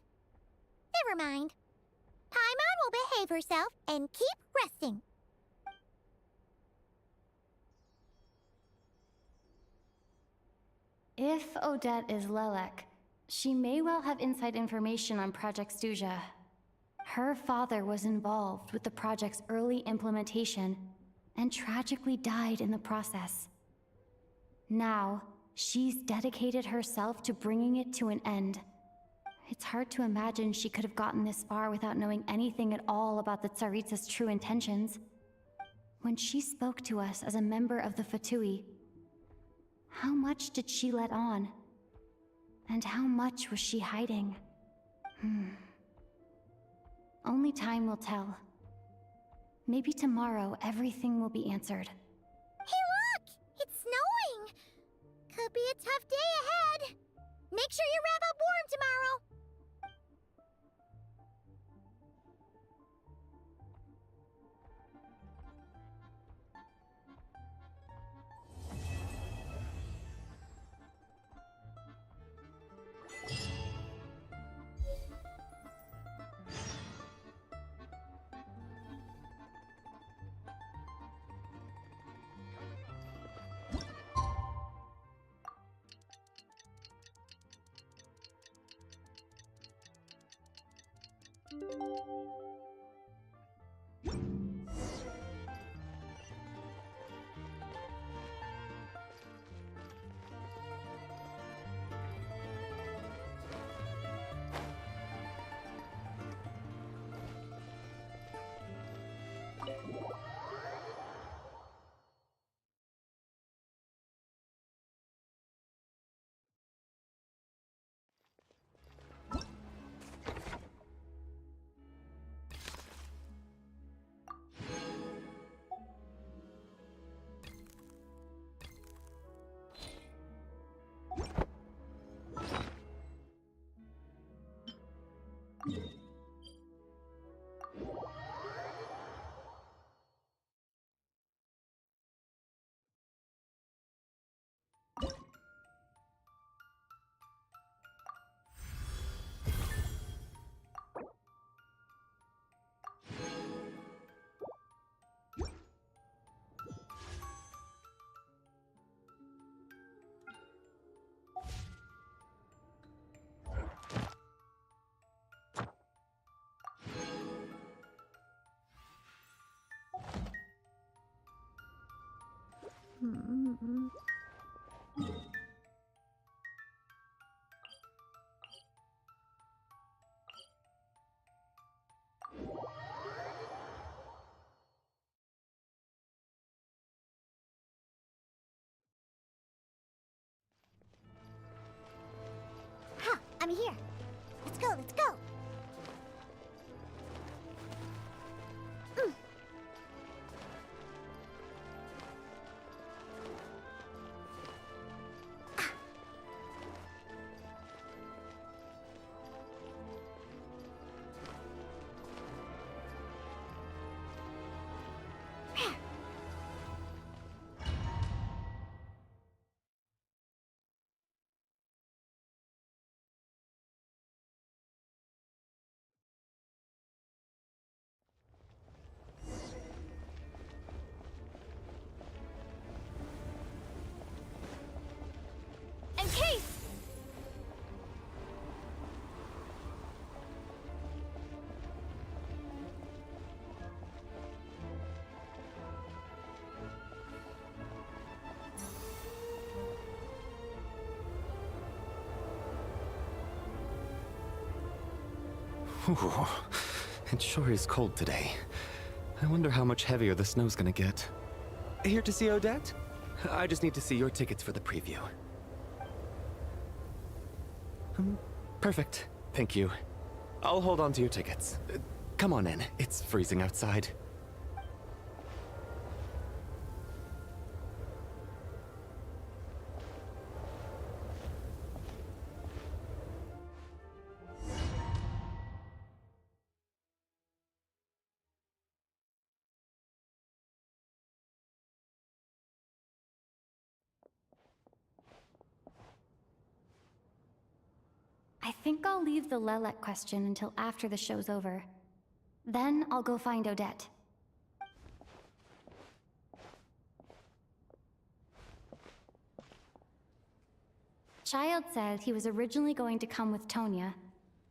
Never mind. Paimon will behave herself and keep resting. If Odette is Lelek, she may well have inside information on Project Stuja. Her father was involved with the project's early implementation and tragically died in the process. Now, she's dedicated herself to bringing it to an end. It's hard to imagine she could have gotten this far without knowing anything at all about the Tsaritsa's true intentions. When she spoke to us as a member of the Fatui, how much did she let on? And how much was she hiding? Only time will tell. Maybe tomorrow everything will be answered. Hey look! It's snowing! Could be a tough day ahead. Make sure you wrap up warm tomorrow. Ha! I'm here. Let's go, let's go. In case! Ooh, it sure is cold today. I wonder how much heavier the snow's gonna get. Here to see Odette? I just need to see your tickets for the preview. Perfect. Thank you. I'll hold on to your tickets. Come on in. It's freezing outside. I think I'll leave the Lelek question until after the show's over. Then I'll go find Odette. Child said he was originally going to come with Tonya,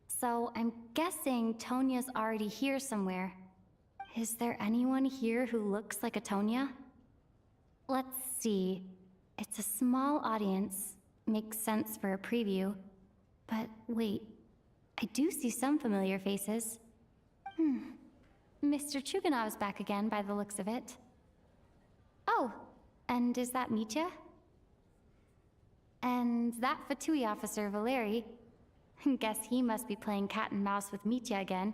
so I'm guessing Tonya's already here somewhere. Is there anyone here who looks like a Tonya? Let's see. It's a small audience. Makes sense for a preview. But wait, I do see some familiar faces. Mr. Chuganov's back again by the looks of it. Oh, and is that Mitya? And that Fatui officer, Valeri. Guess he must be playing cat and mouse with Mitya again.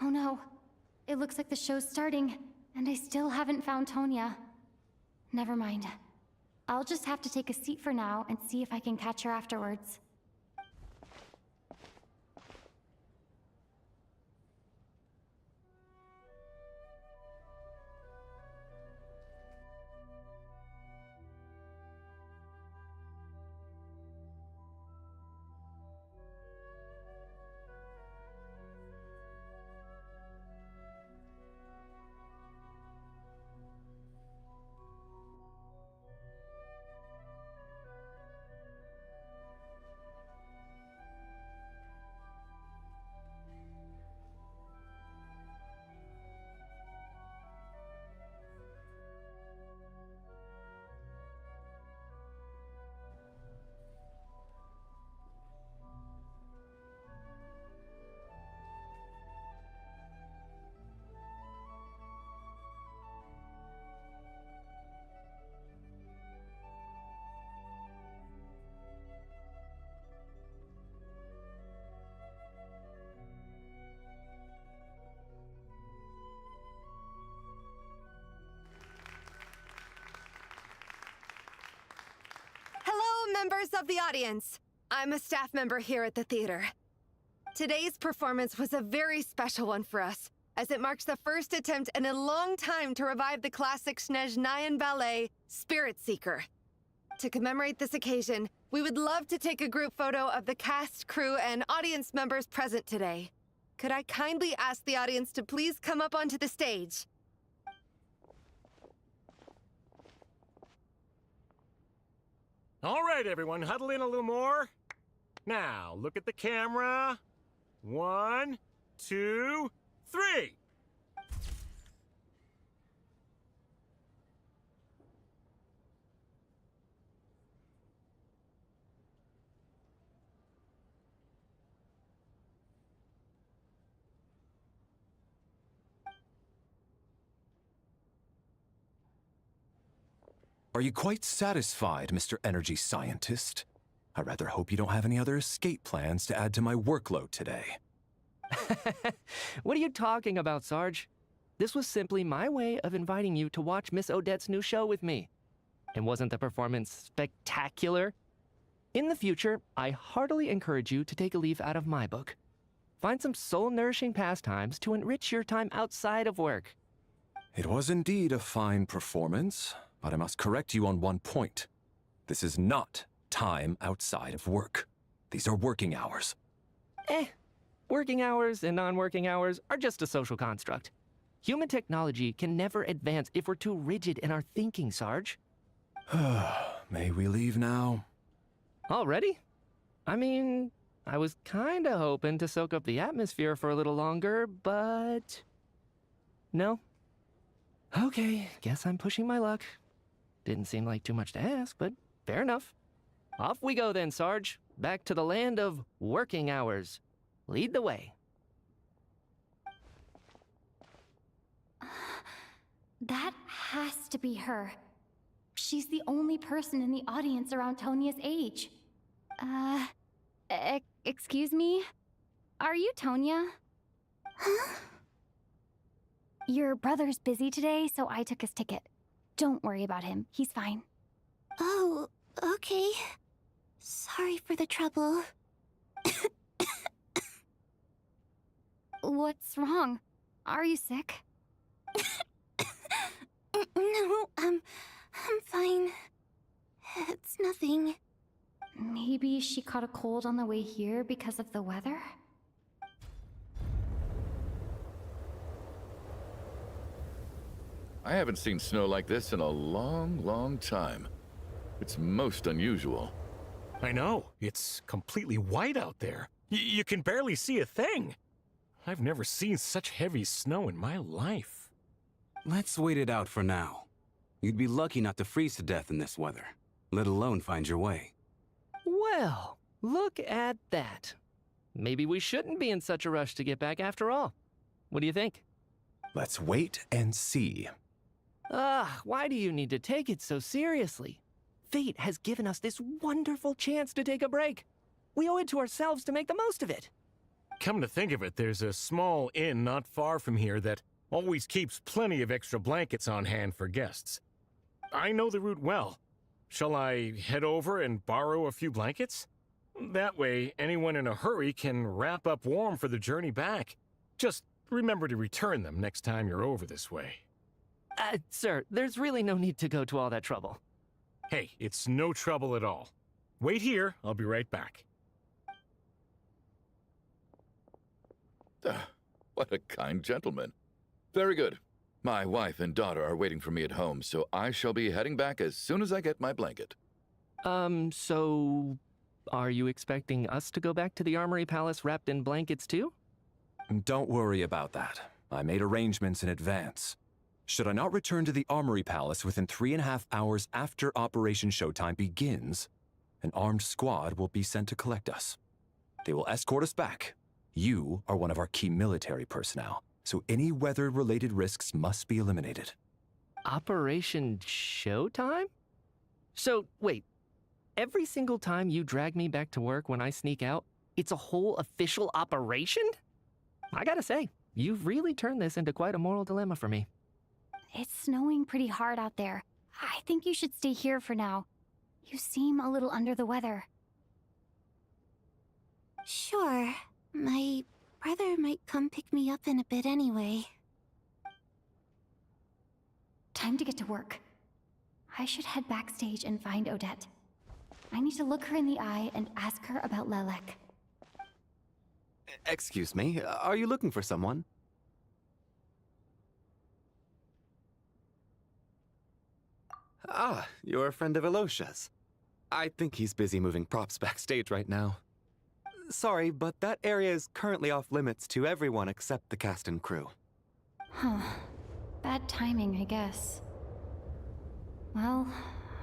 Oh no, it looks like the show's starting, and I still haven't found Tonya. Never mind. I'll just have to take a seat for now and see if I can catch her afterwards. Members of the audience, I'm a staff member here at the theater. Today's performance was a very special one for us, as it marks the first attempt in a long time to revive the classic Sneznayan ballet, Spirit Seeker. To commemorate this occasion, we would love to take a group photo of the cast, crew, and audience members present today. Could I kindly ask the audience to please come up onto the stage? All right, everyone, huddle in a little more. Now, look at the camera. 1, 2, 3. Are you quite satisfied, Mr. Energy Scientist? I rather hope you don't have any other escape plans to add to my workload today. What are you talking about, Sarge? This was simply my way of inviting you to watch Miss Odette's new show with me. And wasn't the performance spectacular? In the future, I heartily encourage you to take a leaf out of my book. Find some soul-nourishing pastimes to enrich your time outside of work. It was indeed a fine performance, but I must correct you on one point. This is not time outside of work. These are working hours. Working hours and non-working hours are just a social construct. Human technology can never advance if we're too rigid in our thinking, Sarge. May we leave now? Already? I mean, I was kinda hoping to soak up the atmosphere for a little longer, but... No? Okay, guess I'm pushing my luck. Didn't seem like too much to ask, but fair enough. Off we go then, Sarge. Back to the land of working hours. Lead the way. That has to be her. She's the only person in the audience around Tonia's age. Excuse me? Are you Tonya? Huh? Your brother's busy today, so I took his ticket. Don't worry about him. He's fine. Oh, okay. Sorry for the trouble. What's wrong? Are you sick? No, I'm fine. It's nothing. Maybe she caught a cold on the way here because of the weather? I haven't seen snow like this in a long, long time. It's most unusual. I know. It's completely white out there. You can barely see a thing. I've never seen such heavy snow in my life. Let's wait it out for now. You'd be lucky not to freeze to death in this weather, let alone find your way. Well, look at that. Maybe we shouldn't be in such a rush to get back after all. What do you think? Let's wait and see. Why do you need to take it so seriously? Fate has given us this wonderful chance to take a break. We owe it to ourselves to make the most of it. Come to think of it, there's a small inn not far from here that always keeps plenty of extra blankets on hand for guests. I know the route well. Shall I head over and borrow a few blankets? That way, anyone in a hurry can wrap up warm for the journey back. Just remember to return them next time you're over this way. Sir, there's really no need to go to all that trouble. Hey, it's no trouble at all. Wait here, I'll be right back. What a kind gentleman. Very good. My wife and daughter are waiting for me at home, so I shall be heading back as soon as I get my blanket. So... are you expecting us to go back to the Armory Palace wrapped in blankets too? Don't worry about that. I made arrangements in advance. Should I not return to the Armory Palace within 3.5 hours after Operation Showtime begins, an armed squad will be sent to collect us. They will escort us back. You are one of our key military personnel, so any weather-related risks must be eliminated. Operation Showtime? So, wait. Every single time you drag me back to work when I sneak out, it's a whole official operation? I gotta say, you've really turned this into quite a moral dilemma for me. It's snowing pretty hard out there. I think you should stay here for now. You seem a little under the weather. Sure. My brother might come pick me up in a bit anyway. Time to get to work. I should head backstage and find Odette. I need to look her in the eye and ask her about Lelek. Excuse me, are you looking for someone? Ah, you're a friend of Elosha's. I think he's busy moving props backstage right now. Sorry, but that area is currently off limits to everyone except the cast and crew. Huh. Bad timing, I guess. Well,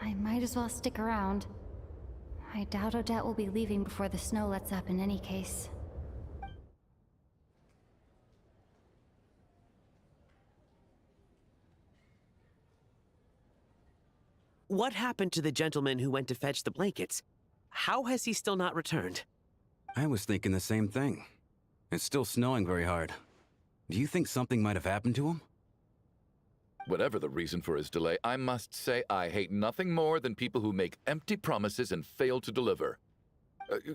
I might as well stick around. I doubt Odette will be leaving before the snow lets up in any case. What happened to the gentleman who went to fetch the blankets? How has he still not returned? I was thinking the same thing. It's still snowing very hard. Do you think something might have happened to him? Whatever the reason for his delay, I must say I hate nothing more than people who make empty promises and fail to deliver.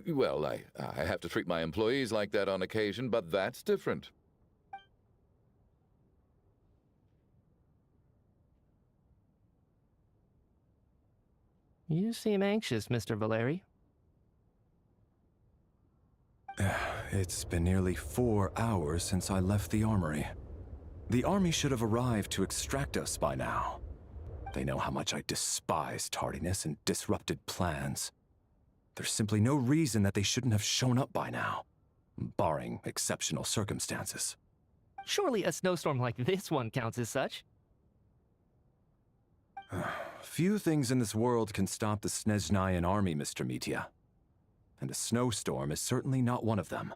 Well, I have to treat my employees like that on occasion, but that's different. You seem anxious, Mr. Valeri. It's been nearly 4 hours since I left the armory. The army should have arrived to extract us by now. They know how much I despise tardiness and disrupted plans. There's simply no reason that they shouldn't have shown up by now, barring exceptional circumstances. Surely a snowstorm like this one counts as such. Few things in this world can stop the Sneznayan army, Mr. Mitya. And a snowstorm is certainly not one of them.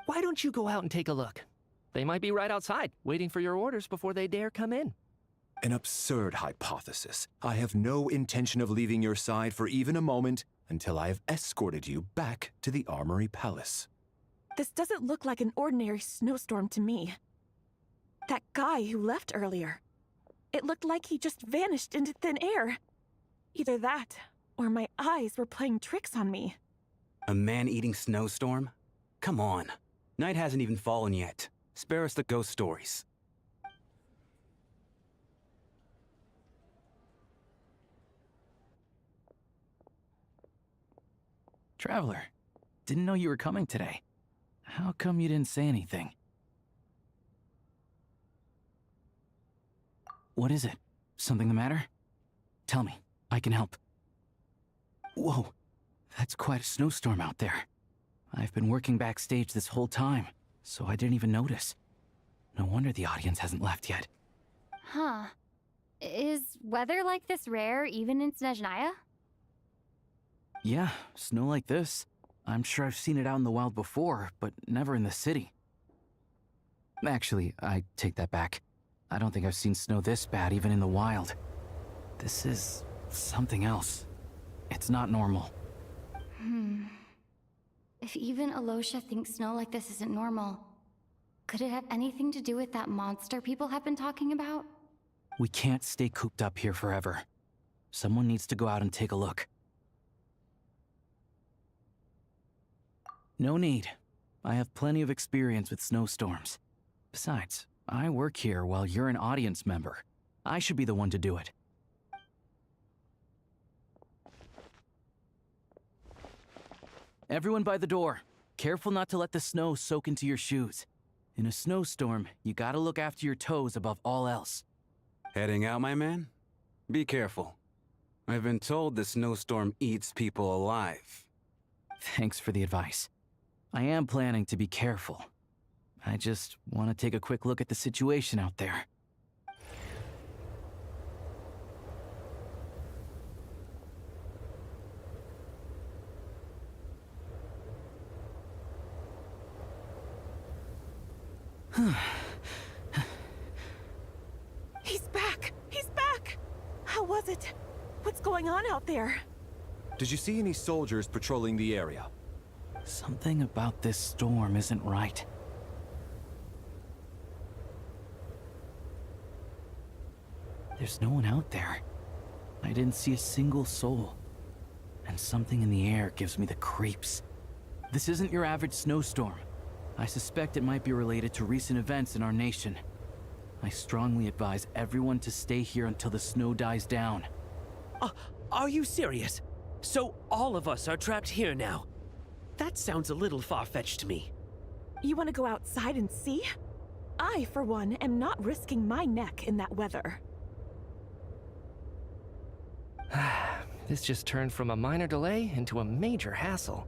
Why don't you go out and take a look? They might be right outside, waiting for your orders before they dare come in. An absurd hypothesis. I have no intention of leaving your side for even a moment until I have escorted you back to the Armory Palace. This doesn't look like an ordinary snowstorm to me. That guy who left earlier, it looked like he just vanished into thin air. Either that, or my eyes were playing tricks on me. A man-eating snowstorm? Come on. Night hasn't even fallen yet. Spare us the ghost stories. Traveler, didn't know you were coming today. How come you didn't say anything? What is it? Something the matter? Tell me, I can help. Whoa, that's quite a snowstorm out there. I've been working backstage this whole time, so I didn't even notice. No wonder the audience hasn't left yet. Huh. Is weather like this rare even in Sneznaya? Yeah, snow like this. I'm sure I've seen it out in the wild before, but never in the city. Actually, I take that back. I don't think I've seen snow this bad even in the wild. This is something else. It's not normal. If even Alosha thinks snow like this isn't normal, could it have anything to do with that monster people have been talking about? We can't stay cooped up here forever. Someone needs to go out and take a look. No need. I have plenty of experience with snowstorms. Besides, I work here while you're an audience member. I should be the one to do it. Everyone by the door. Careful not to let the snow soak into your shoes. In a snowstorm, you gotta look after your toes above all else. Heading out, my man? Be careful. I've been told the snowstorm eats people alive. Thanks for the advice. I am planning to be careful. I just want to take a quick look at the situation out there. He's back! He's back! How was it? What's going on out there? Did you see any soldiers patrolling the area? Something about this storm isn't right. There's no one out there. I didn't see a single soul. And something in the air gives me the creeps. This isn't your average snowstorm. I suspect it might be related to recent events in our nation. I strongly advise everyone to stay here until the snow dies down. Are you serious? So all of us are trapped here now? That sounds a little far-fetched to me. You want to go outside and see? I, for one, am not risking my neck in that weather. This just turned from a minor delay into a major hassle.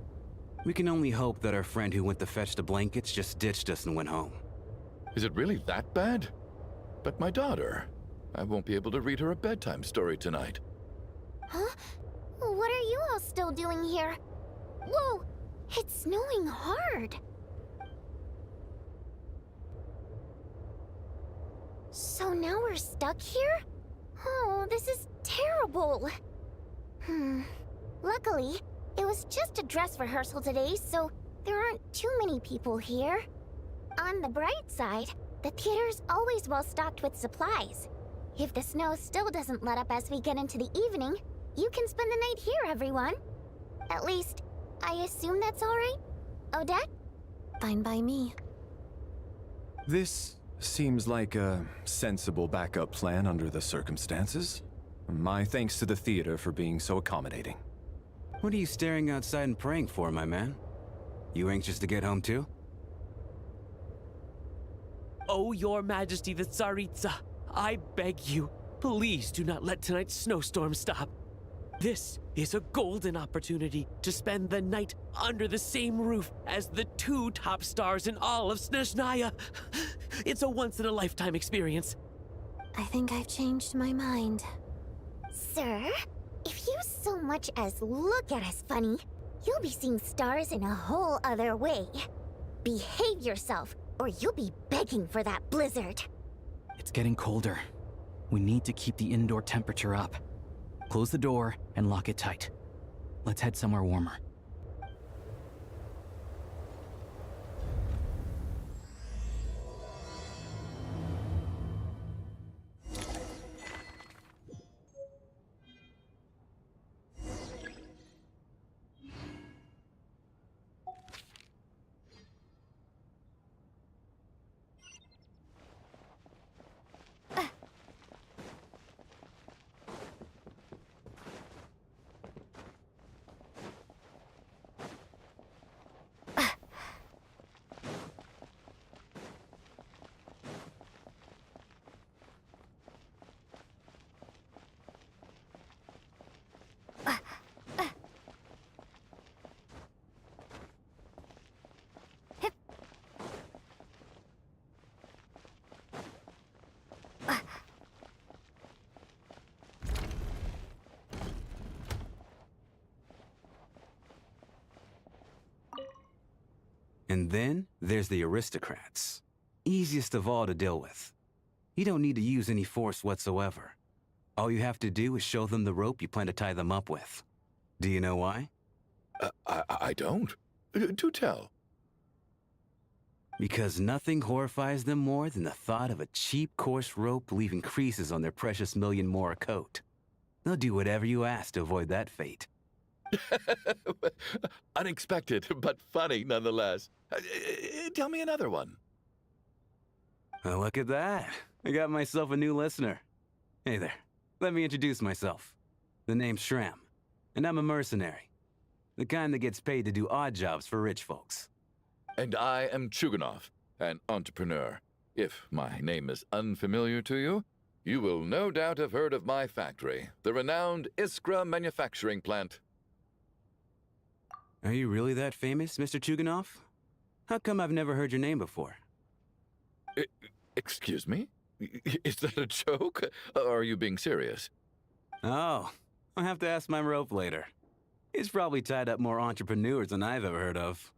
We can only hope that our friend who went to fetch the blankets just ditched us and went home. Is it really that bad? But my daughter, I won't be able to read her a bedtime story tonight. Huh? What are you all still doing here? Whoa! It's snowing hard! So now we're stuck here? Oh, this is terrible! adorable! Luckily, it was just a dress rehearsal today, so there aren't too many people here. On the bright side, the theater's always well stocked with supplies. If the snow still doesn't let up as we get into the evening, you can spend the night here, everyone. At least, I assume that's alright? Odette? Fine by me. This seems like a sensible backup plan under the circumstances. My thanks to the theater for being so accommodating. What are you staring outside and praying for, my man? You anxious to get home too? Oh, your majesty the Tsaritsa, I beg you, please do not let tonight's snowstorm stop. This is a golden opportunity to spend the night under the same roof as the 2 top stars in all of Sneznaya. It's a once-in-a-lifetime experience. I think I've changed my mind. Sir, if you so much as look at us funny, you'll be seeing stars in a whole other way. Behave yourself, or you'll be begging for that blizzard. It's getting colder. We need to keep the indoor temperature up. Close the door and lock it tight. Let's head somewhere warmer. And then there's the aristocrats. Easiest of all to deal with. You don't need to use any force whatsoever. All you have to do is show them the rope you plan to tie them up with. Do you know why? I don't. Do tell. Because nothing horrifies them more than the thought of a cheap, coarse rope leaving creases on their precious million Mora coat. They'll do whatever you ask to avoid that fate. Unexpected, but funny nonetheless. Tell me another one. Oh, look at that. I got myself a new listener. Hey there. Let me introduce myself. The name's Shram, and I'm a mercenary. The kind that gets paid to do odd jobs for rich folks. And I am Chuganov, an entrepreneur. If my name is unfamiliar to you, you will no doubt have heard of my factory, the renowned Iskra manufacturing plant. Are you really that famous, Mr. Chuganov? How come I've never heard your name before? Excuse me? Is that a joke? Or are you being serious? Oh, I'll have to ask my rope later. It's probably tied up more entrepreneurs than I've ever heard of.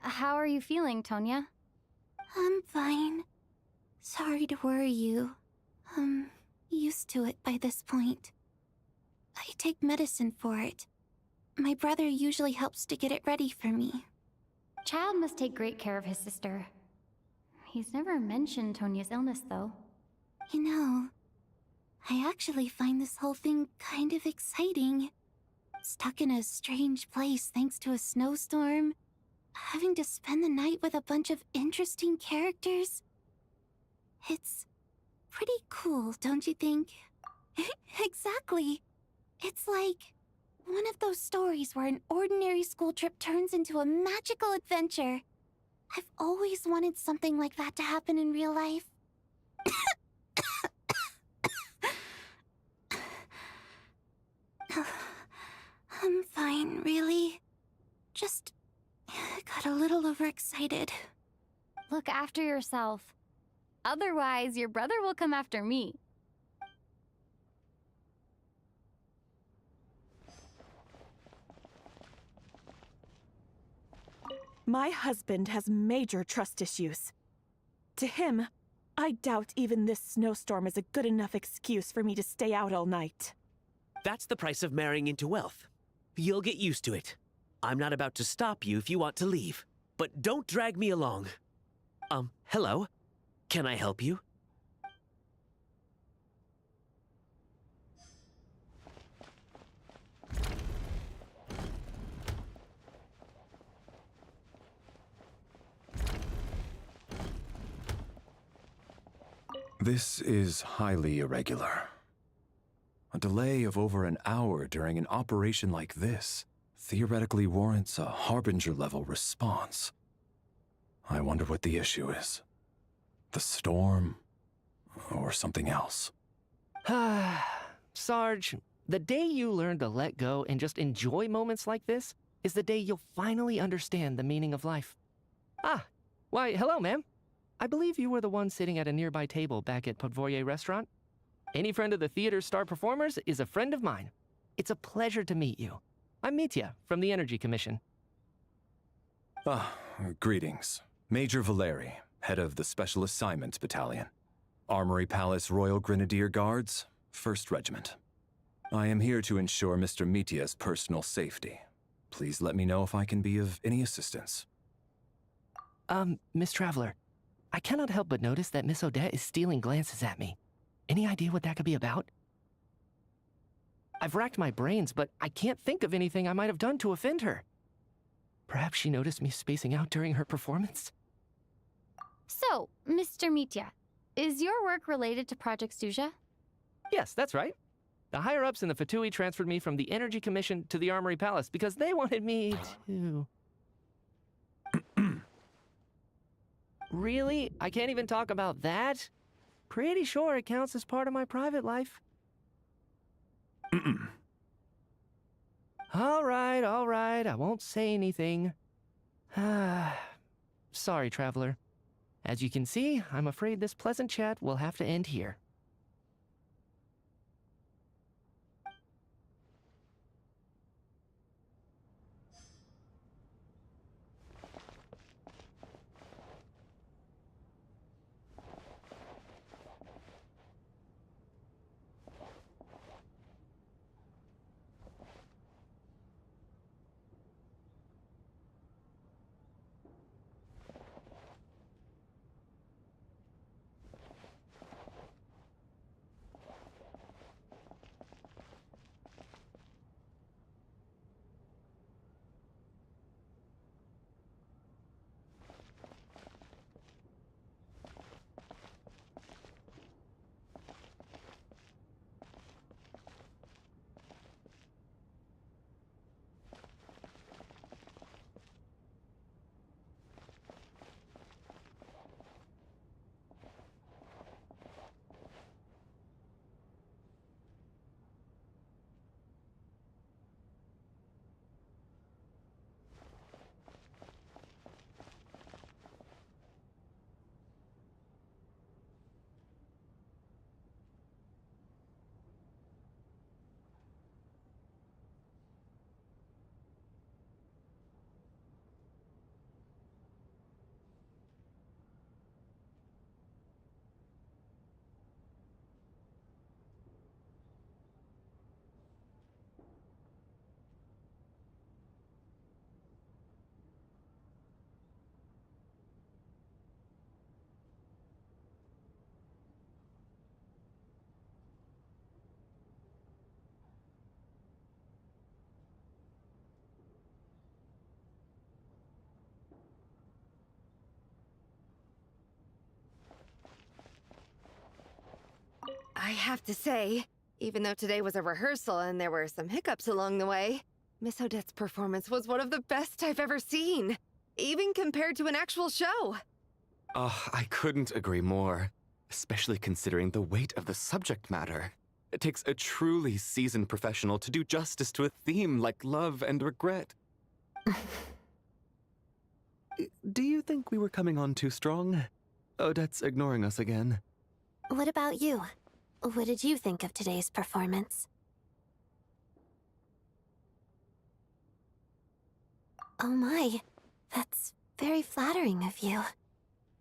How are you feeling, Tonya? I'm fine. Sorry to worry you. I'm used to it by this point. I take medicine for it. My brother usually helps to get it ready for me. Child must take great care of his sister. He's never mentioned Tonya's illness, though. You know, I actually find this whole thing kind of exciting. Stuck in a strange place thanks to a snowstorm. Having to spend the night with a bunch of interesting characters. It's pretty cool, don't you think? Exactly. It's like one of those stories where an ordinary school trip turns into a magical adventure. I've always wanted something like that to happen in real life. I'm fine, really. Just got a little overexcited. Look after yourself. Otherwise, your brother will come after me. My husband has major trust issues. To him, I doubt even this snowstorm is a good enough excuse for me to stay out all night. That's the price of marrying into wealth. You'll get used to it. I'm not about to stop you if you want to leave. But don't drag me along. Hello? Can I help you? This is highly irregular. A delay of over an hour during an operation like this theoretically warrants a Harbinger-level response. I wonder what the issue is. The storm, or something else. Sarge, the day you learn to let go and just enjoy moments like this is the day you'll finally understand the meaning of life. Why, hello, ma'am. I believe you were the one sitting at a nearby table back at Podvorye Restaurant. Any friend of the theater's star performers is a friend of mine. It's a pleasure to meet you. I'm Mitya from the Energy Commission. Greetings. Major Valeri, head of the Special Assignments Battalion. Armory Palace Royal Grenadier Guards, 1st Regiment. I am here to ensure Mr. Mitya's personal safety. Please let me know if I can be of any assistance. Miss Traveler, I cannot help but notice that Miss Odette is stealing glances at me. Any idea what that could be about? I've racked my brains, but I can't think of anything I might have done to offend her. Perhaps she noticed me spacing out during her performance? So, Mr. Mitya, is your work related to Project Suja? Yes, that's right. The higher-ups in the Fatui transferred me from the Energy Commission to the Armory Palace because they wanted me to... Really? I can't even talk about that? Pretty sure it counts as part of my private life. All right, I won't say anything. Sorry, Traveler. As you can see, I'm afraid this pleasant chat will have to end here. I have to say, even though today was a rehearsal and there were some hiccups along the way, Miss Odette's performance was one of the best I've ever seen, even compared to an actual show. I couldn't agree more, especially considering the weight of the subject matter. It takes a truly seasoned professional to do justice to a theme like love and regret. Do you think we were coming on too strong? Odette's ignoring us again. What about you? What did you think of today's performance? Oh my, that's Very flattering of you.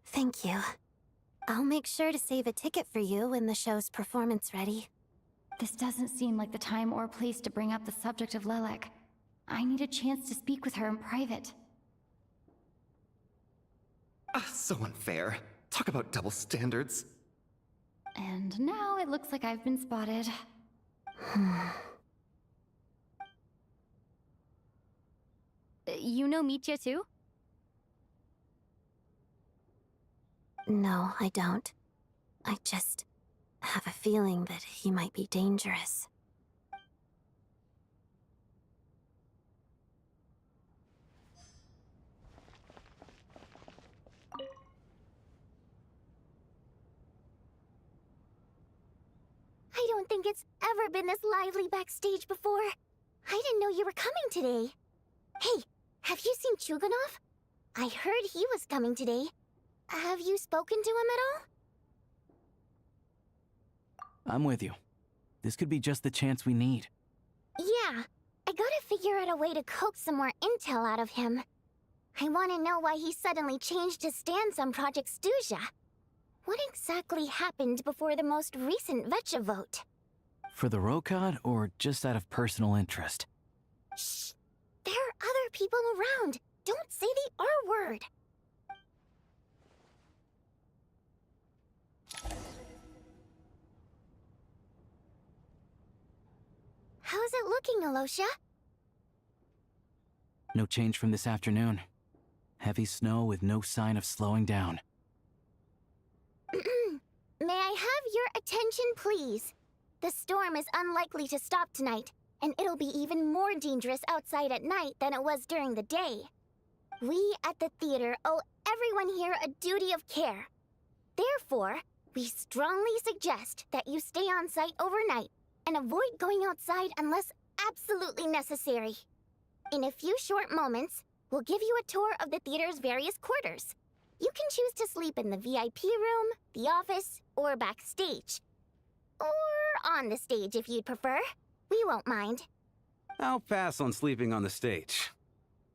Thank you. I'll make sure to save a ticket for you when the show's performance ready. This doesn't seem like the time or place to bring up the subject of Lilac. I need a chance to speak with her in private. So unfair. Talk about double standards. And now it looks like I've been spotted. You know Mitya too? No, I don't. I just have a feeling that he might be dangerous. I don't think it's ever been this lively backstage before. I didn't know you were coming today. Hey, have you seen Chuganov? I heard he was coming today. Have you spoken to him at all? I'm with you. This could be just the chance we need. Yeah, I gotta figure out a way to coax some more intel out of him. I want to know why he suddenly changed his stance on Project Stuja. What exactly happened before the most recent Vetcha vote? For the Rokad, or just out of personal interest? Shh! There are other people around. Don't say the R word. How's it looking, Alosha? No change from this afternoon. Heavy snow with no sign of slowing down. May I have your attention, please? The storm is unlikely to stop tonight, and it'll be even more dangerous outside at night than it was during the day. We at the theater owe everyone here a duty of care. Therefore, we strongly suggest that you stay on site overnight and avoid going outside unless absolutely necessary. In a few short moments, we'll give you a tour of the theater's various quarters. You can choose to sleep in the VIP room, the office, or backstage. Or on the stage if you'd prefer. We won't mind. I'll pass on sleeping on the stage.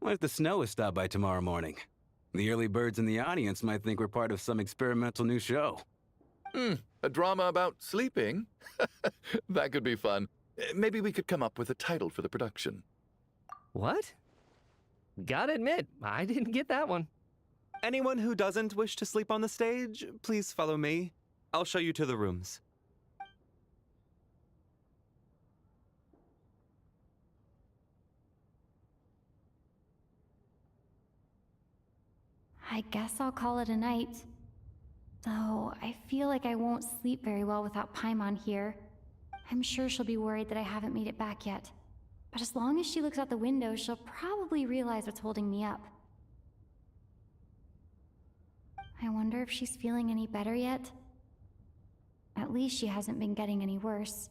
What if the snow is stopped by tomorrow morning? The early birds in the audience might think we're part of some experimental new show. A drama about sleeping? That could be fun. Maybe we could come up with a title for the production. What? Gotta admit, I didn't get that one. Anyone who doesn't wish to sleep on the stage, please follow me. I'll show you to the rooms. I guess I'll call it a night. Though, I feel like I won't sleep very well without Paimon here. I'm sure she'll be worried that I haven't made it back yet. But as long as she looks out the window, she'll probably realize what's holding me up. I wonder if she's feeling any better yet? At least she hasn't been getting any worse.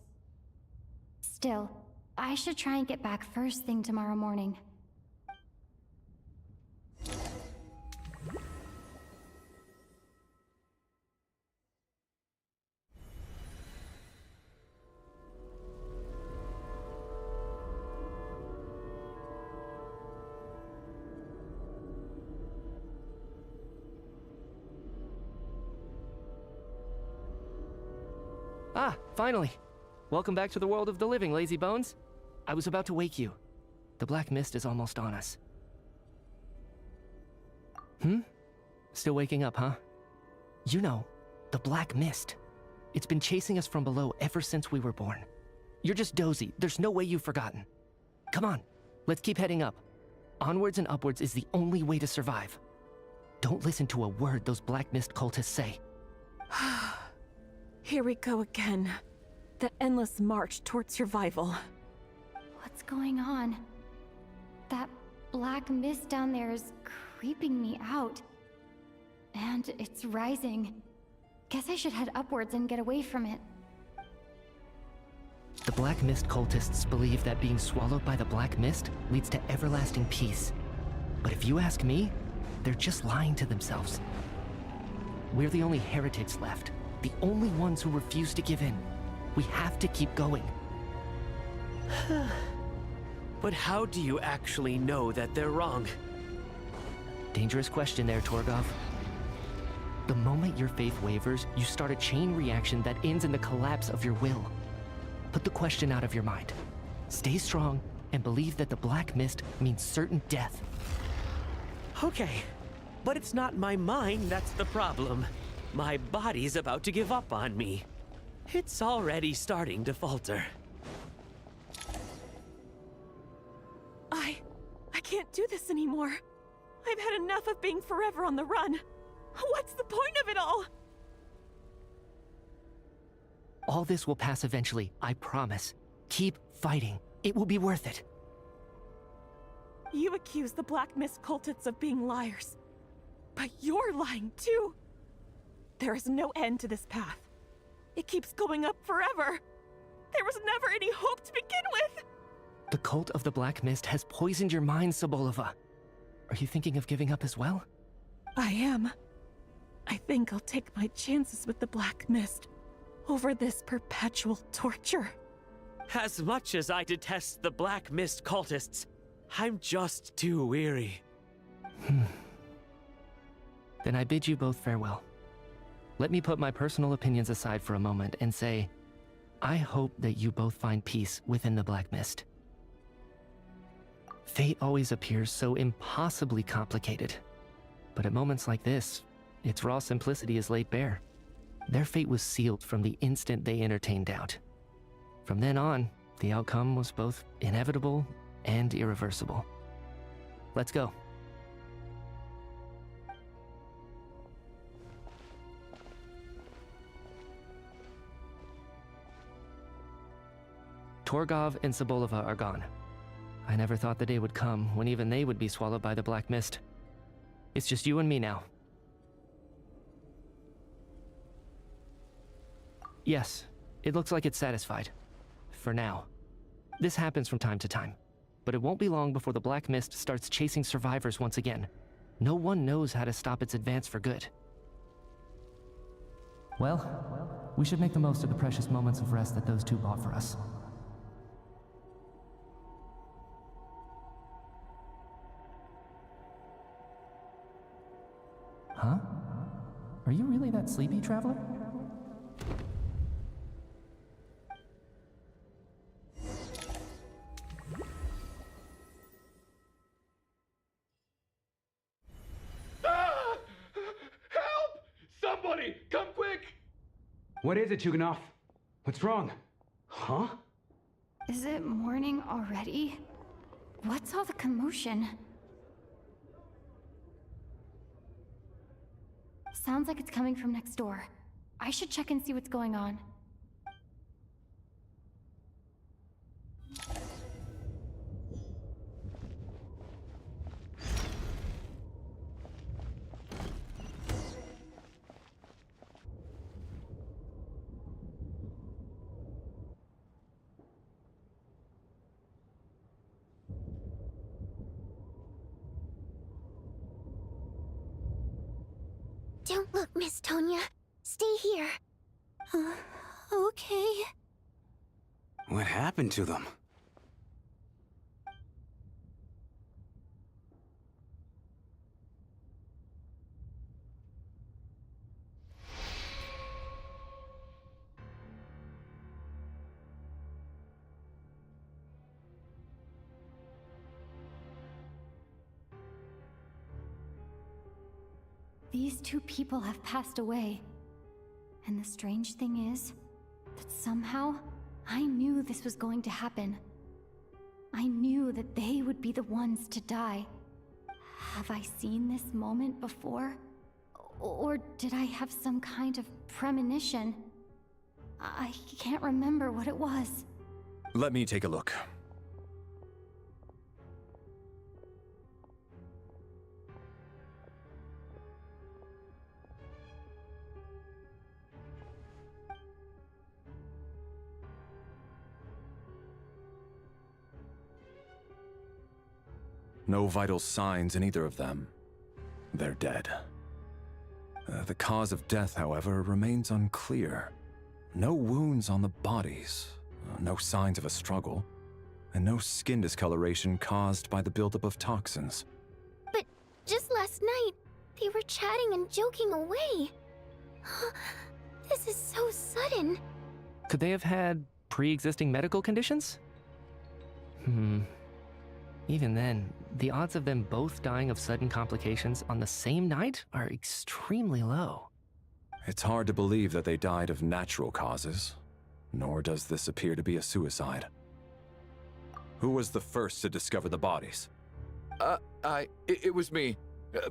Still, I should try and get back first thing tomorrow morning. Ah, finally! Welcome back to the world of the living, lazy bones. I was about to wake you. The black mist is almost on us. Still waking up, huh? You know, the black mist. It's been chasing us from below ever since we were born. You're just dozy. There's no way you've forgotten. Come on, let's keep heading up. Onwards and upwards is the only way to survive. Don't listen to a word those black mist cultists say. Here we go again. The endless march toward survival. What's going on? That black mist down there is creeping me out. And it's rising. Guess I should head upwards and get away from it. The black mist cultists believe that being swallowed by the black mist leads to everlasting peace. But if you ask me, they're just lying to themselves. We're the only heretics left. The only ones who refuse to give in. We have to keep going. But how do you actually know that they're wrong? Dangerous question there, Torgov. The moment your faith wavers, you start a chain reaction that ends in the collapse of your will. Put the question out of your mind. Stay strong and believe that the black mist means certain death. Okay, but it's not my mind that's the problem. My body's about to give up on me. It's already starting to falter. I can't do this anymore. I've had enough of being forever on the run. What's the point of it all? All this will pass eventually, I promise. Keep fighting. It will be worth it. You accuse the Black Mist cultists of being liars. But you're lying too. There is no end to this path. It keeps going up forever. There was never any hope to begin with. The cult of the Black Mist has poisoned your mind, Sobolova. Are you thinking of giving up as well? I am. I think I'll take my chances with the Black Mist over this perpetual torture. As much as I detest the Black Mist cultists, I'm just too weary. Then I bid you both farewell. Let me put my personal opinions aside for a moment and say, I hope that you both find peace within the Black Mist. Fate always appears so impossibly complicated. But at moments like this, its raw simplicity is laid bare. Their fate was sealed from the instant they entertained doubt. From then on, the outcome was both inevitable and irreversible. Let's go. Torgov and Sobolova are gone. I never thought the day would come when even they would be swallowed by the Black Mist. It's just you and me now. Yes, it looks like it's satisfied. For now. This happens from time to time, but it won't be long before the Black Mist starts chasing survivors once again. No one knows how to stop its advance for good. Well, we should make the most of the precious moments of rest that those two bought for us. Huh? Are you really that sleepy, traveler? Ah! Help! Somebody, come quick! What is it, Chuganov? What's wrong? Huh? Is it morning already? What's all the commotion? Sounds like it's coming from next door. I should check and see what's going on. Don't look, Miss Tonya. Stay here. Okay. What happened to them? These two people have passed away. And the strange thing is that somehow I knew this was going to happen. I knew that they would be the ones to die. Have I seen this moment before? Or did I have some kind of premonition? I can't remember what it was. Let me take a look. No vital signs in either of them. They're dead. The cause of death, however, remains unclear. No wounds on the bodies, no signs of a struggle, and no skin discoloration caused by the buildup of toxins. But just last last night, they were chatting and joking away. This is so sudden. Could they have had pre-existing medical conditions? Even then, the odds of them both dying of sudden complications on the same night are extremely low. It's hard to believe that they died of natural causes, nor does this appear to be a suicide. Who was the first to discover the bodies? It was me.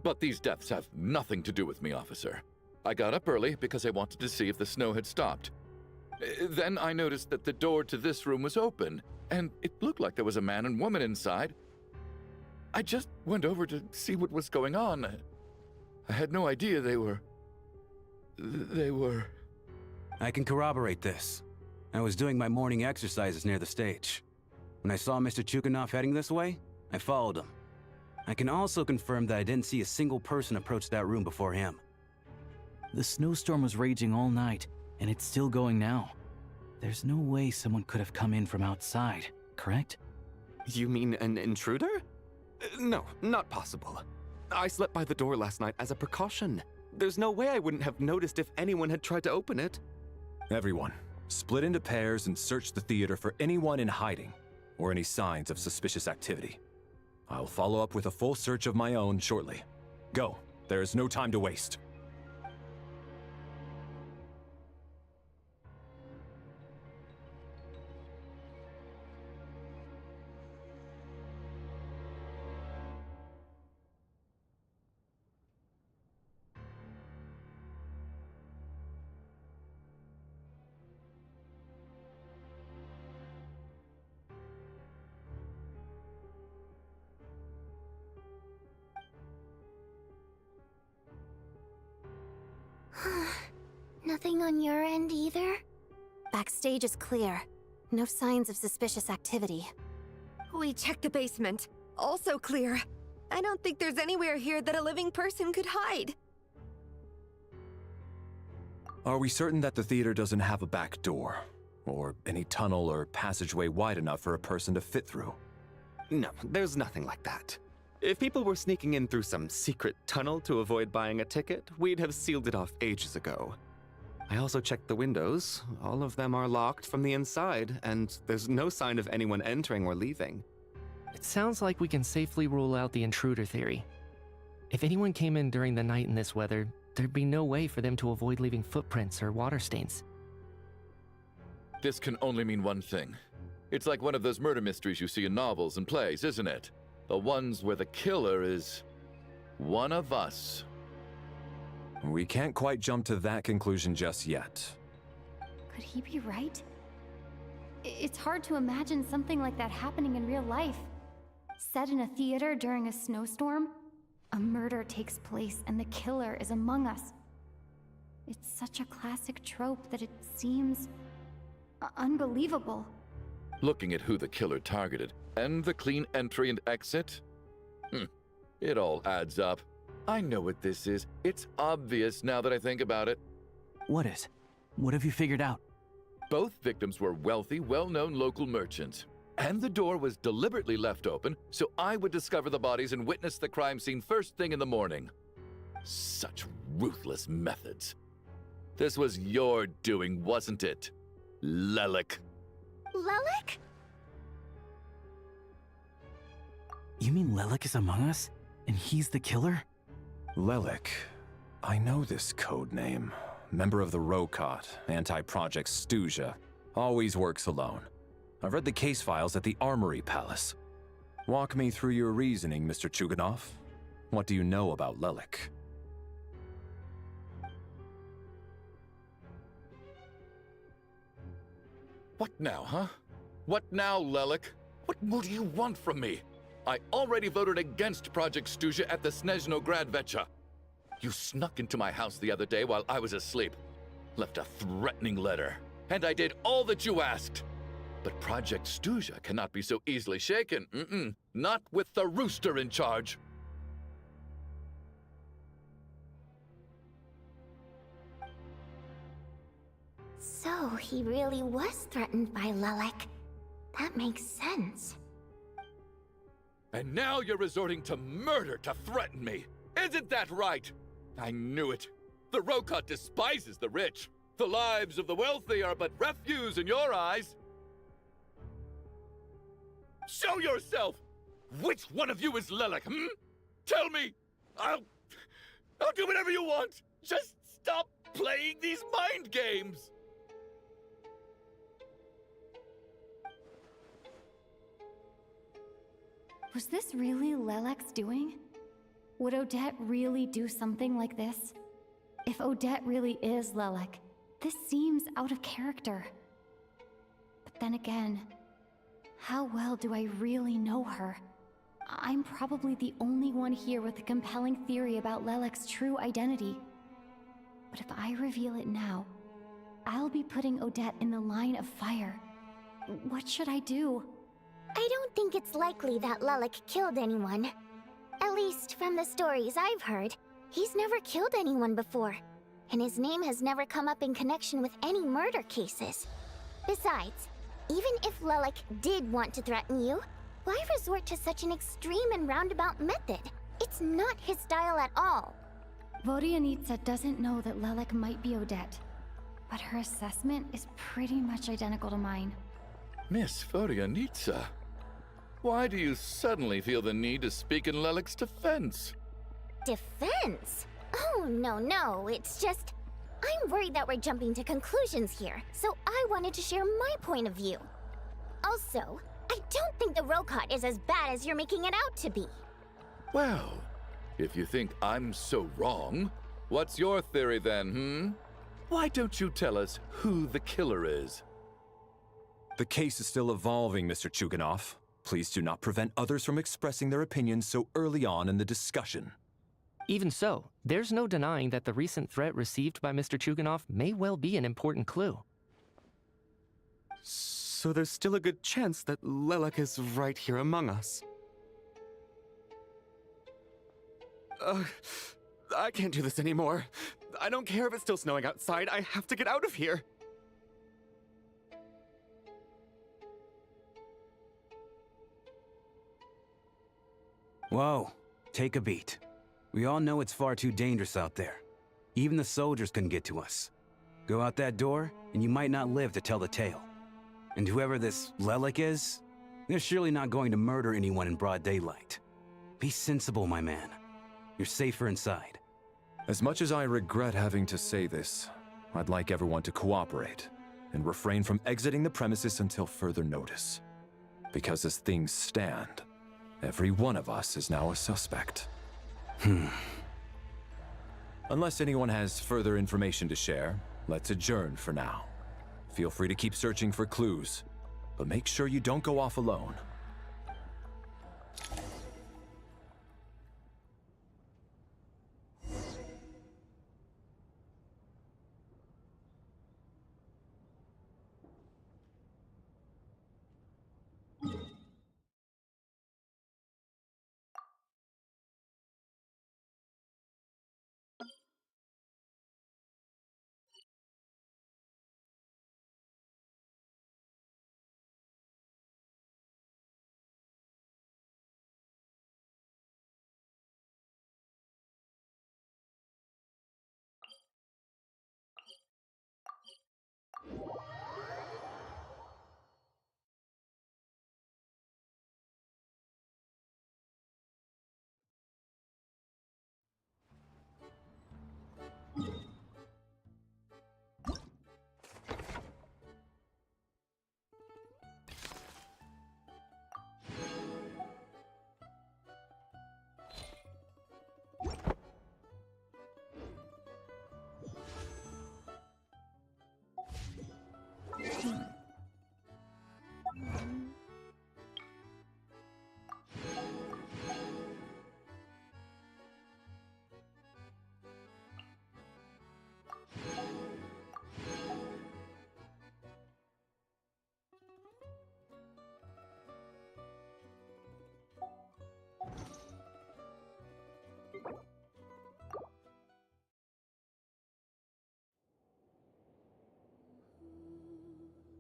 But these deaths have nothing to do with me, officer. I got up early because I wanted to see if the snow had stopped. Then I noticed that the door to this room was open, and it looked like there was a man and woman inside. I just went over to see what was going on. I had no idea they were... I can corroborate this. I was doing my morning exercises near the stage. When I saw Mr. Chuganov heading this way, I followed him. I can also confirm that I didn't see a single person approach that room before him. The snowstorm was raging all night, and it's still going now. There's no way someone could have come in from outside, correct? You mean an intruder? No, not possible. I slept by the door last night as a precaution. There's no way I wouldn't have noticed if anyone had tried to open it. Everyone, split into pairs and search the theater for anyone in hiding or any signs of suspicious activity. I'll follow up with a full search of my own shortly. Go. There is no time to waste. Nothing on your end either? Backstage is clear. No signs of suspicious activity. We checked the basement. Also clear. I don't think there's anywhere here that a living person could hide. Are we certain that the theater doesn't have a back door? Or any tunnel or passageway wide enough for a person to fit through? No, there's nothing like that. If people were sneaking in through some secret tunnel to avoid buying a ticket, we'd have sealed it off ages ago. I also checked the windows. All of them are locked from the inside, and there's no sign of anyone entering or leaving. It sounds like we can safely rule out the intruder theory. If anyone came in during the night in this weather, there'd be no way for them to avoid leaving footprints or water stains. This can only mean one thing. It's like one of those murder mysteries you see in novels and plays, isn't it? The ones where the killer is one of us. We can't quite jump to that conclusion just yet. Could he be right? It's hard to imagine something like that happening in real life. Set in a theater during a snowstorm, a murder takes place and the killer is among us. It's such a classic trope that it seems unbelievable. Looking at who the killer targeted and the clean entry and exit, it all adds up. I know what this is. It's obvious now that I think about it. What is? What have you figured out? Both victims were wealthy, well-known local merchants. And the door was deliberately left open so I would discover the bodies and witness the crime scene first thing in the morning. Such ruthless methods. This was your doing, wasn't it, Lelik? Lelik? You mean Lelik is among us? And he's the killer? Lelik. I know this code name. Member of the Rokot, anti-Project Stuja. Always works alone. I've read the case files at the Armory Palace. Walk me through your reasoning, Mr. Chuganov. What do you know about Lelik? What now, huh? What now, Lelik? What more do you want from me? I already voted against Project Stuja at the Sneznograd. You snuck into my house the other day while I was asleep. Left a threatening letter. And I did all that you asked. But Project Stuja cannot be so easily shaken. Not with the rooster in charge. So he really was threatened by Lelik. That makes sense. And now you're resorting to murder to threaten me. Isn't that right? I knew it. The Rokot despises the rich. The lives of the wealthy are but refuse in your eyes. Show yourself! Which one of you is Lilac, Tell me! I'll do whatever you want! Just stop playing these mind games! Was this really Lelac's doing? Would Odette really do something like this? If Odette really is Lelac, this seems out of character. But then again, how well do I really know her? I'm probably the only one here with a compelling theory about Lelac's true identity. But if I reveal it now, I'll be putting Odette in the line of fire. What should I do? I don't think it's likely that Lelac killed anyone. At least from the stories I've heard, he's never killed anyone before, and his name has never come up in connection with any murder cases. Besides, even if Lelac did want to threaten you, why resort to such an extreme and roundabout method? It's not his style at all. Vodianitsa doesn't know that Lelac might be Odette, but her assessment is pretty much identical to mine. Miss Vodianitsa, why do you suddenly feel the need to speak in Lelac's defense? Defense? Oh, no, it's just... I'm worried that we're jumping to conclusions here, so I wanted to share my point of view. Also, I don't think the Rokot is as bad as you're making it out to be. Well, if you think I'm so wrong, what's your theory then, Why don't you tell us who the killer is? The case is still evolving, Mr. Chuganov. Please do not prevent others from expressing their opinions so early on in the discussion. Even so, there's no denying that the recent threat received by Mr. Chuganov may well be an important clue. So there's still a good chance that Lelac is right here among us. I can't do this anymore. I don't care if it's still snowing outside. I have to get out of here. Whoa, take a beat. We all know it's far too dangerous out there. Even the soldiers couldn't get to us. Go out that door, and you might not live to tell the tale. And whoever this Lelac is, they're surely not going to murder anyone in broad daylight. Be sensible, my man. You're safer inside. As much as I regret having to say this, I'd like everyone to cooperate and refrain from exiting the premises until further notice. Because as things stand, every one of us is now a suspect. Unless anyone has further information to share, let's adjourn for now. Feel free to keep searching for clues, but make sure you don't go off alone.